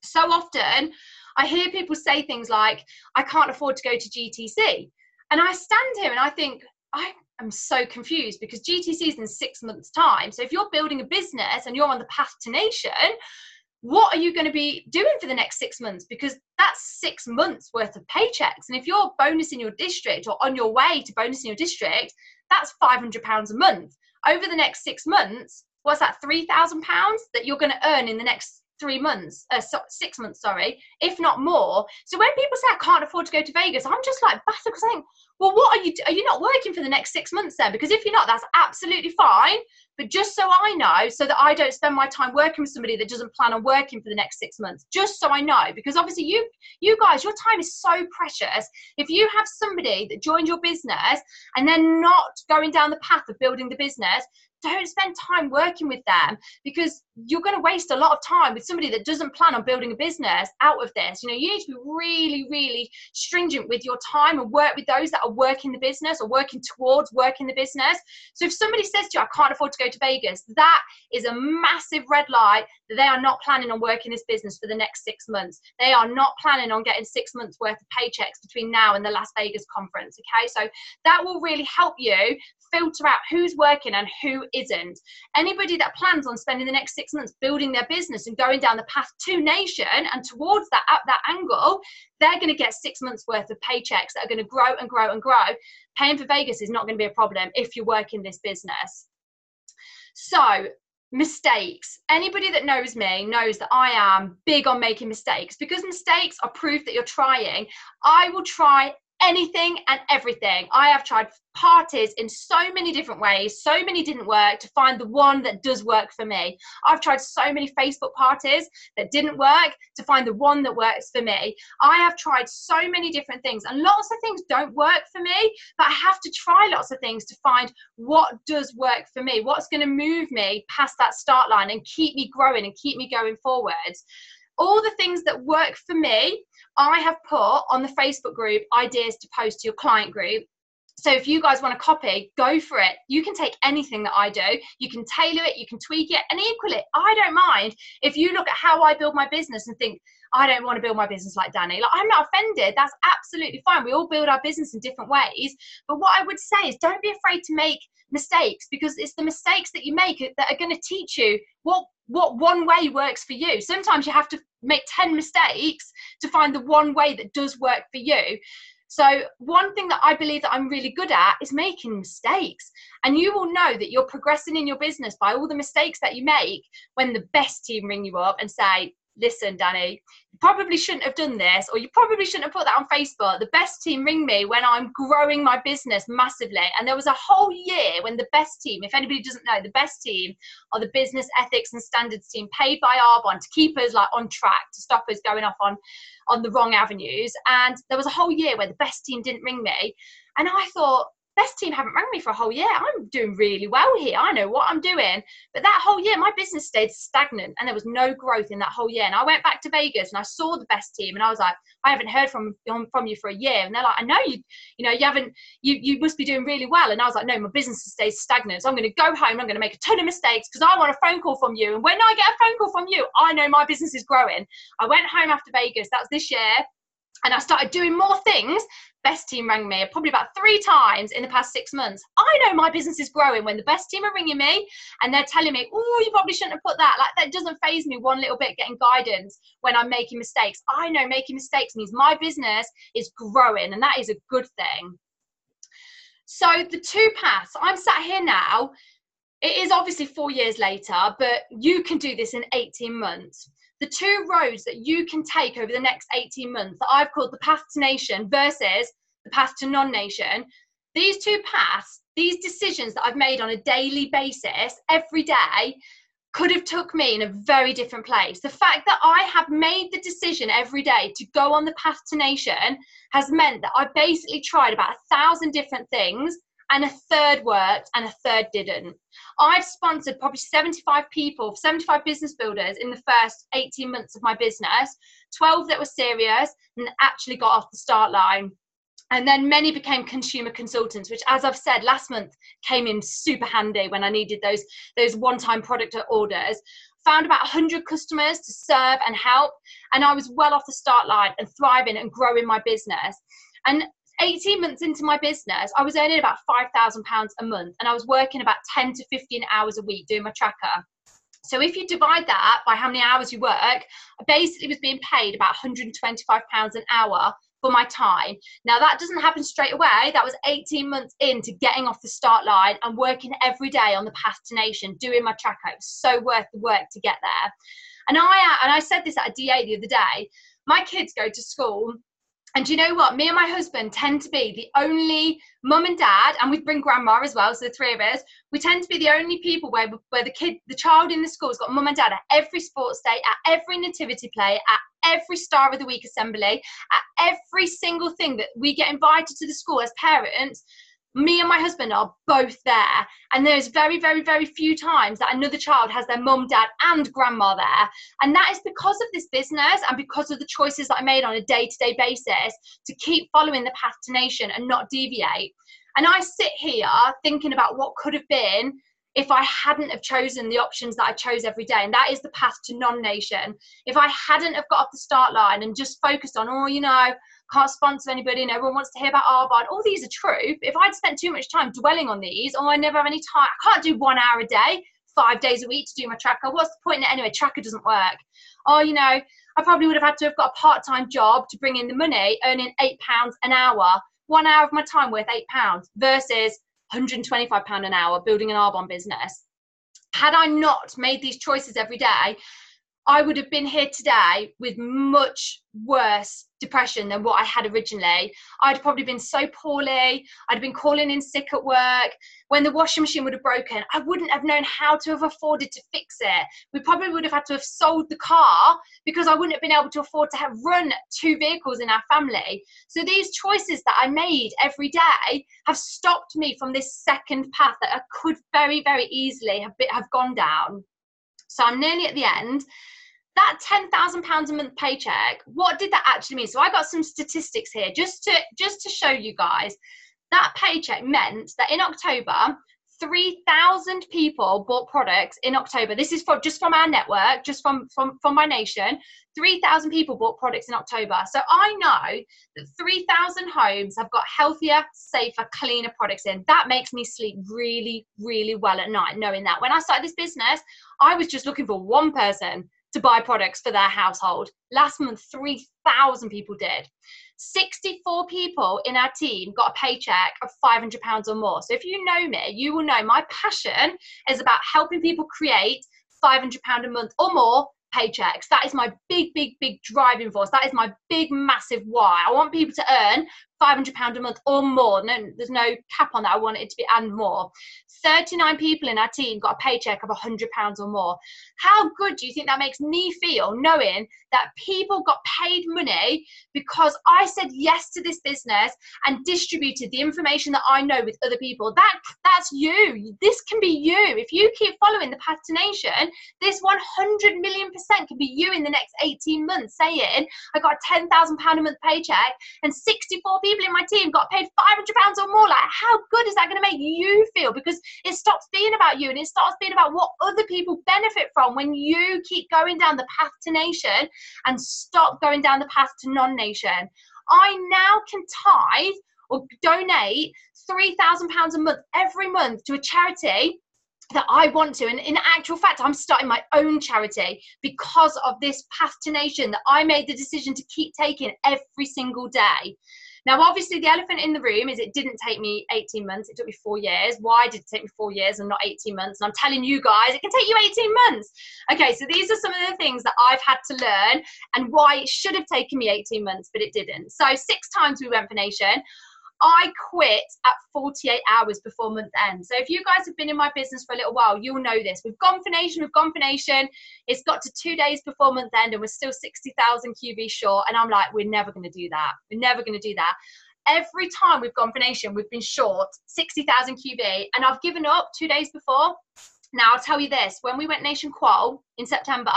Speaker 1: So often I hear people say things like, I can't afford to go to GTC. And I stand here and I think, I'm so confused, because GTC is in 6 months' time. So if you're building a business and you're on the path to nation, what are you going to be doing for the next 6 months? Because that's 6 months worth of paychecks. And if you're bonusing your district or on your way to bonusing your district, that's £500 a month. Over the next 6 months, what's that, £3,000 that you're going to earn in the next 6 months, if not more. So when people say I can't afford to go to Vegas, I'm just like baffled, because I think, well, what are you not working for the next 6 months then? Because if you're not, that's absolutely fine. But just so I know, so that I don't spend my time working with somebody that doesn't plan on working for the next 6 months, just so I know, because obviously you guys, your time is so precious. If you have somebody that joined your business and they're not going down the path of building the business, don't spend time working with them, because you're going to waste a lot of time with somebody that doesn't plan on building a business out of this. You know, you need to be really stringent with your time and work with those that are working the business or working towards working the business. So if somebody says to you, I can't afford to go to Vegas, that is a massive red light. that they are not planning on working this business for the next 6 months. They are not planning on getting 6 months worth of paychecks between now and the Las Vegas conference. Okay, so that will really help you filter out who's working and who isn't. Anybody that plans on spending the next 6 months building their business and going down the path to nation and towards that, at that angle, they're going to get 6 months worth of paychecks that are going to grow and grow and grow. Paying for Vegas is not going to be a problem if you're working this business. So, mistakes. Anybody that knows me knows that I am big on making mistakes, because mistakes are proof that you're trying. I will try anything and everything. I have tried parties in so many different ways, so many didn't work, to find the one that does work for me. I've tried so many Facebook parties that didn't work to find the one that works for me. I have tried so many different things, and lots of things don't work for me, but I have to try lots of things to find what does work for me, what's going to move me past that start line and keep me growing and keep me going forwards. All the things that work for me, I have put on the Facebook group, ideas to post to your client group. So if you guys want to copy, go for it. You can take anything that I do, you can tailor it, you can tweak it, and equally, I don't mind if you look at how I build my business and think, I don't want to build my business like Danni. Like, I'm not offended. That's absolutely fine. We all build our business in different ways. But what I would say is, don't be afraid to make mistakes, because it's the mistakes that you make that are going to teach you what one way works for you. Sometimes you have to make 10 mistakes to find the one way that does work for you. So one thing that I believe that I'm really good at is making mistakes. And you will know that you're progressing in your business by all the mistakes that you make when the best team ring you up and say, listen, Danni, you probably shouldn't have done this, or you probably shouldn't have put that on Facebook. The best team ring me when I'm growing my business massively. And there was a whole year when the best team, if anybody doesn't know, the best team are the business ethics and standards team, paid by Arbonne to keep us like on track, to stop us going off on the wrong avenues. And there was a whole year where the best team didn't ring me. And I thought, best team haven't rang me for a whole year. I'm doing really well here. I know what I'm doing. But that whole year, my business stayed stagnant and there was no growth in that whole year. And I went back to Vegas and I saw the best team and I was like, I haven't heard from you for a year. And they're like, I know you must be doing really well. And I was like, no, my business has stayed stagnant. So I'm going to go home. I'm going to make a ton of mistakes because I want a phone call from you. And when I get a phone call from you, I know my business is growing. I went home after Vegas. That was this year. And I started doing more things. Best team rang me probably about 3 times in the past 6 months. I know my business is growing when the best team are ringing me and they're telling me, oh, you probably shouldn't have put that. Like, that doesn't faze me one little bit, getting guidance when I'm making mistakes. I know making mistakes means my business is growing, and that is a good thing. So the 2 paths, I'm sat here now. It is obviously 4 years later, but you can do this in 18 months. The 2 roads that you can take over the next 18 months that I've called the path to nation versus the path to non-nation, these 2 paths, these decisions that I've made on a daily basis every day could have took me in a very different place. The fact that I have made the decision every day to go on the path to nation has meant that I basically tried about 1,000 different things, and a third worked and a third didn't. I've sponsored probably 75 people, 75 business builders in the first 18 months of my business, 12 that were serious and actually got off the start line. And then many became consumer consultants, which, as I've said, last month came in super handy when I needed those one-time product orders. Found about 100 customers to serve and help, and I was well off the start line and thriving and growing my business. And 18 months into my business, I was earning about £5,000 a month, and I was working about 10 to 15 hours a week doing my tracker. So if you divide that by how many hours you work, I basically was being paid about £125 an hour for my time. Now, that doesn't happen straight away. That was 18 months into getting off the start line and working every day on the path to nation, doing my tracker. It was so worth the work to get there. And I said this at a DA the other day. My kids go to school, and do you know what? Me and my husband tend to be the only mum and dad, and we bring grandma as well, so the 3 of us, we tend to be the only people where the child in the school has got mum and dad at every sports day, at every nativity play, at every Star of the Week assembly, at every single thing that we get invited to the school as parents. Me and my husband are both there, and there's very, very, very few times that another child has their mum, dad and grandma there. And that is because of this business and because of the choices that I made on a day-to-day basis to keep following the path to nation and not deviate. And I sit here thinking about what could have been if I hadn't have chosen the options that I chose every day. And that is the path to non-nation. If I hadn't have got off the start line and just focused on, oh, you know, can't sponsor anybody and everyone wants to hear about Arbonne, all these are true. But if I'd spent too much time dwelling on these, oh, I never have any time, I can't do 1 hour a day, 5 days a week to do my tracker. What's the point in it anyway? Tracker doesn't work. Oh, you know, I probably would have had to have got a part-time job to bring in the money, earning £8 an hour. 1 hour of my time worth £8 versus £125 an hour building an Arbonne business. Had I not made these choices every day, I would have been here today with much worse depression than what I had originally. I'd probably been so poorly. I'd been calling in sick at work. When the washing machine would have broken, I wouldn't have known how to have afforded to fix it. We probably would have had to have sold the car because I wouldn't have been able to afford to have run 2 vehicles in our family. So these choices that I made every day have stopped me from this second path that I could very, very easily have gone down. So I'm nearly at the end. That £10,000 a month paycheck, what did that actually mean? So I got some statistics here just to show you guys. That paycheck meant that in October, 3,000 people bought products in October. This is just from our network, just from my nation. 3,000 people bought products in October. So I know that 3,000 homes have got healthier, safer, cleaner products in. That makes me sleep really, really well at night, knowing that. When I started this business, I was just looking for one person to buy products for their household. Last month, 3,000 people did. 64 people in our team got a paycheck of £500 or more. So if you know me, you will know my passion is about helping people create £500 a month or more paychecks. That is my big, big, big driving force. That is my big, massive why. I want people to earn £500 a month or more. No, there's no cap on that. I want it to be and more. 39 people in our team got a paycheck of £100 or more. How good do you think that makes me feel, knowing that people got paid money because I said yes to this business and distributed the information that I know with other people? That's you. This can be you. If you keep following the path to nation, this 100 million % can be you in the next 18 months, saying I got a £10,000 a month paycheck and 64 people in my team got paid £500 or more. Like, how good is that going to make you feel? Because it stops being about you and it starts being about what other people benefit from when you keep going down the path to nation and stop going down the path to non-nation. I now can tithe or donate £3,000 a month every month to a charity that I want to. And in actual fact, I'm starting my own charity because of this path to nation that I made the decision to keep taking every single day. Now, obviously, the elephant in the room is it didn't take me 18 months. It took me 4 years. Why did it take me 4 years and not 18 months? And I'm telling you guys, it can take you 18 months. Okay, so these are some of the things that I've had to learn and why it should have taken me 18 months, but it didn't. So 6 times we went for nation. I quit at 48 hours before month end. So if you guys have been in my business for a little while, you'll know this. We've gone for nation. It's got to 2 days before month end and we're still 60,000 QV short. And I'm like, we're never going to do that. We're never going to do that. Every time we've gone for nation, we've been short 60,000 QV and I've given up 2 days before. Now I'll tell you this, when we went nation qual in September,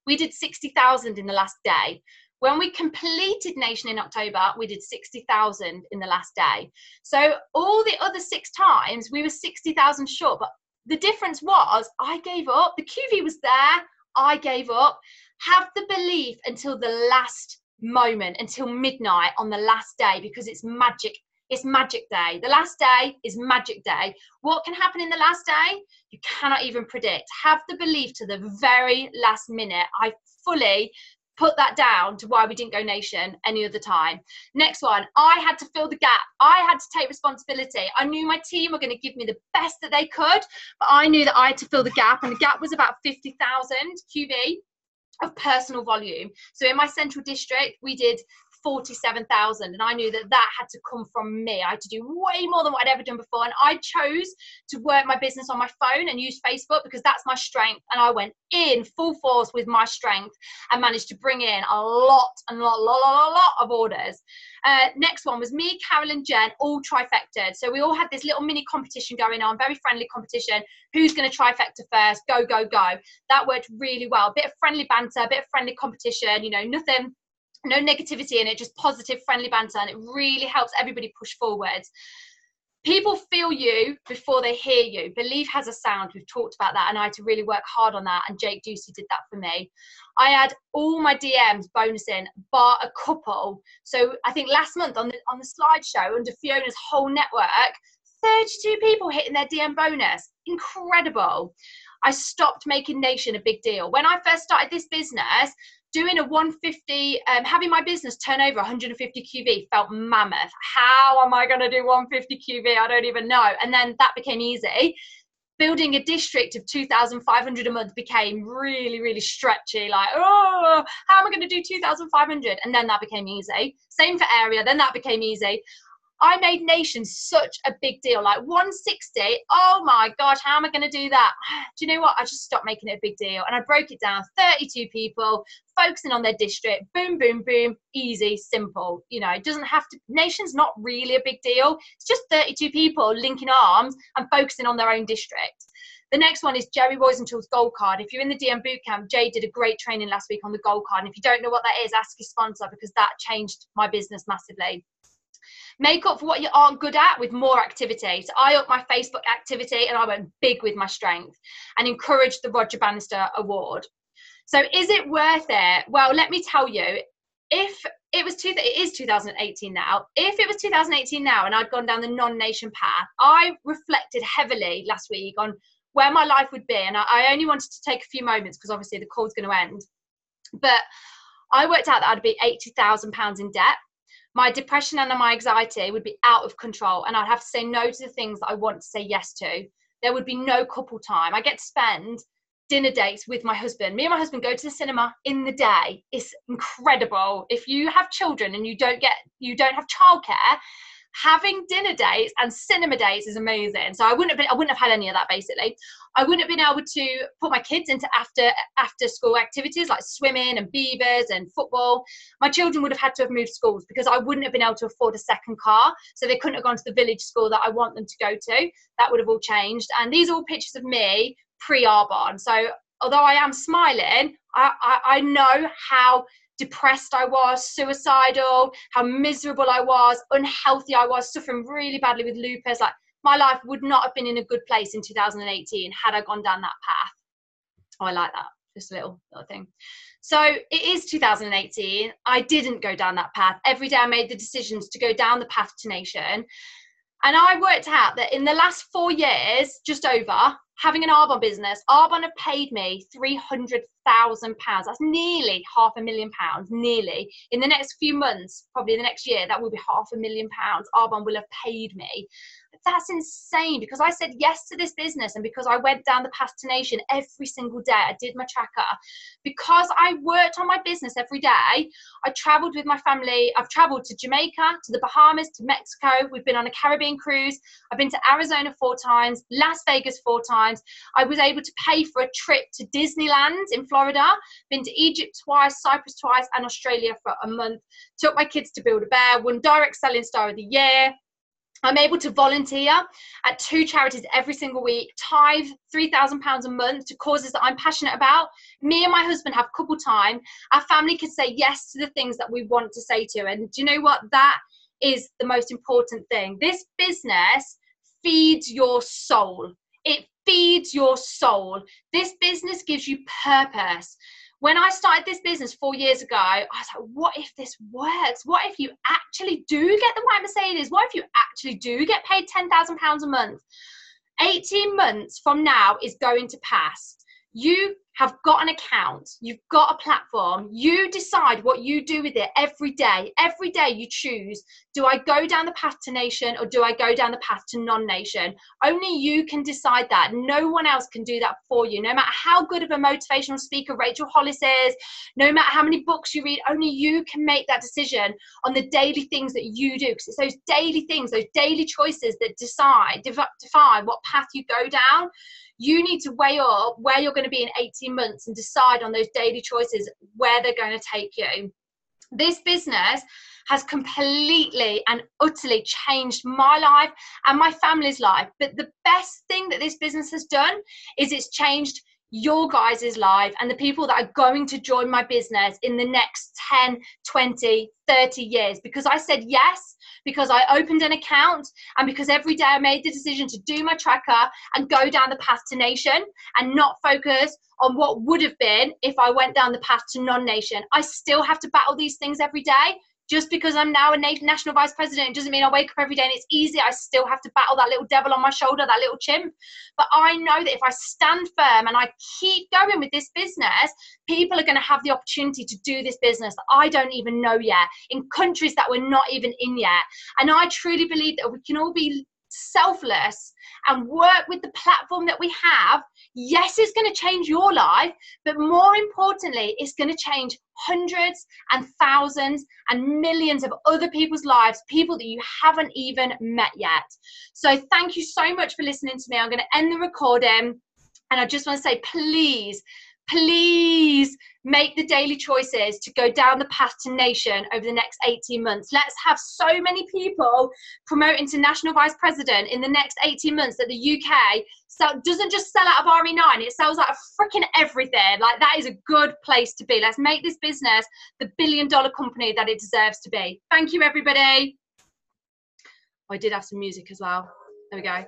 Speaker 1: we did 60,000 in the last day. When we completed nation in October, we did 60,000 in the last day. So all the other 6 times we were 60,000 short, but the difference was I gave up. The QV was there. I gave up. Have the belief until the last moment, until midnight on the last day, because it's magic. It's magic day. The last day is magic day. What can happen in the last day? You cannot even predict. Have the belief to the very last minute. I fully put that down to why we didn't go nation any other time. Next one, I had to fill the gap. I had to take responsibility. I knew my team were going to give me the best that they could, but I knew that I had to fill the gap, and the gap was about 50,000 QV of personal volume. So in my central district, we did 47,000, and I knew that that had to come from me. I had to do way more than what I'd ever done before, and I chose to work my business on my phone and use Facebook because that's my strength, and I went in full force with my strength and managed to bring in a lot of orders. Next one was me, Carol and Jen, all trifected. So we all had this little mini competition going on, very friendly competition. Who's going to trifecta first? Go, go, go. That worked really well. A bit of friendly banter, a bit of friendly competition, you know, nothing, no negativity in it, just positive, friendly banter, and it really helps everybody push forward. People feel you before they hear you. Belief has a sound. We've talked about that, and I had to really work hard on that, and Jake Ducey did that for me. I had all my DMs bonusing, bar a couple. So I think last month on the slideshow under Fiona's whole network, 32 people hitting their DM bonus. Incredible. I stopped making Nation a big deal. When I first started this business, doing a 150, having my business turn over 150 QV felt mammoth. How am I going to do 150 QV? I don't even know. And then that became easy. Building a district of 2,500 a month became really, really stretchy. Like, oh, how am I going to do 2,500? And then that became easy. Same for area. Then that became easy. I made Nation such a big deal, like 160. Oh my gosh, how am I going to do that? Do you know what? I just stopped making it a big deal, and I broke it down. 32 people focusing on their district. Boom, boom, boom. Easy, simple. You know, it doesn't have to. Nation's not really a big deal. It's just 32 people linking arms and focusing on their own district. The next one is Jerry Roisenthal's Gold Card. If you're in the DM Bootcamp, Jay did a great training last week on the Gold Card. And if you don't know what that is, ask your sponsor, because that changed my business massively. Make up for what you aren't good at with more activity. So I upped my Facebook activity, and I went big with my strength and encouraged the Roger Bannister Award. So is it worth it? Well, let me tell you, if it was it is 2018 now. If it was 2018 now and I'd gone down the non-Nation path, I reflected heavily last week on where my life would be. And I only wanted to take a few moments because obviously the call's going to end. But I worked out that I'd be £80,000 in debt. My depression and my anxiety would be out of control, and I'd have to say no to the things that I want to say yes to. There would be no couple time. I get to spend dinner dates with my husband. Me and my husband go to the cinema in the day. It's incredible. If you have children and you don't have childcare, having dinner dates and cinema dates is amazing. So I wouldn't have had any of that. Basically, I wouldn't have been able to put my kids into after school activities like swimming and beavers and football. My children would have had to have moved schools because I wouldn't have been able to afford a second car, so they couldn't have gone to the village school that I want them to go to. That would have all changed. And these are all pictures of me pre-Arbonne. So although I am smiling, I know how depressed I was, suicidal, how miserable I was, unhealthy I was, suffering really badly with lupus. Like, my life would not have been in a good place in 2018 had I gone down that path. Oh, I like that. Just a little thing. So it is 2018. I didn't go down that path. Every day I made the decisions to go down the path to Nation. And I worked out that in the last 4 years, just over, having an Arbonne business, Arbonne have paid me £300,000. That's nearly £500,000, nearly. In the next few months, probably the next year, that will be £500,000 Arbonne will have paid me. That's insane, because I said yes to this business, and because I went down the path to Nation every single day. I did my tracker. Because I worked on my business every day, I traveled with my family. I've traveled to Jamaica, to the Bahamas, to Mexico. We've been on a Caribbean cruise. I've been to Arizona 4 times, Las Vegas 4 times. I was able to pay for a trip to Disneyland in Florida, been to Egypt twice, Cyprus twice, and Australia for a month. Took my kids to Build-A-Bear, won Direct Selling Star of the Year. I'm able to volunteer at 2 charities every single week, tithe £3,000 a month to causes that I'm passionate about. Me and my husband have couple time. Our family can say yes to the things that we want to say to. And do you know what? That is the most important thing. This business feeds your soul. It feeds your soul. This business gives you purpose. When I started this business 4 years ago, I was like, what if this works? What if you actually do get the white Mercedes? What if you actually do get paid £10,000 a month? 18 months from now is going to pass. You have got an account. You've got a platform. You decide what you do with it every day. Every day you choose, do I go down the path to Nation or do I go down the path to non-Nation? Only you can decide that. No one else can do that for you. No matter how good of a motivational speaker Rachel Hollis is, no matter how many books you read, only you can make that decision on the daily things that you do. Because it's those daily things, those daily choices that define what path you go down. You need to weigh up where you're going to be in 18 months and decide on those daily choices where they're going to take you. This business has completely and utterly changed my life and my family's life. But the best thing that this business has done is it's changed your guys' life and the people that are going to join my business in the next 10, 20, 30 years. Because I said yes, because I opened an account, and because every day I made the decision to do my tracker and go down the path to nation and not focus on what would have been if I went down the path to non-nation. I still have to battle these things every day. Just because I'm now a national vice president, it doesn't mean I wake up every day and it's easy. I still have to battle that little devil on my shoulder, that little chimp. But I know that if I stand firm and I keep going with this business, people are going to have the opportunity to do this business that I don't even know yet, in countries that we're not even in yet. And I truly believe that we can all be selfless and work with the platform that we have. Yes, it's going to change your life, but more importantly, it's going to change hundreds and thousands and millions of other people's lives, people that you haven't even met yet. So thank you so much for listening to me. I'm going to end the recording, and I just want to say, please, please make the daily choices to go down the path to nation over the next 18 months. Let's have so many people promoting to national vice president in the next 18 months that the UK doesn't just sell out of RE9, it sells out of freaking everything. Like, that is a good place to be. Let's make this business the billion-dollar company that it deserves to be. Thank you, everybody. Oh, I did have some music as well. There we go.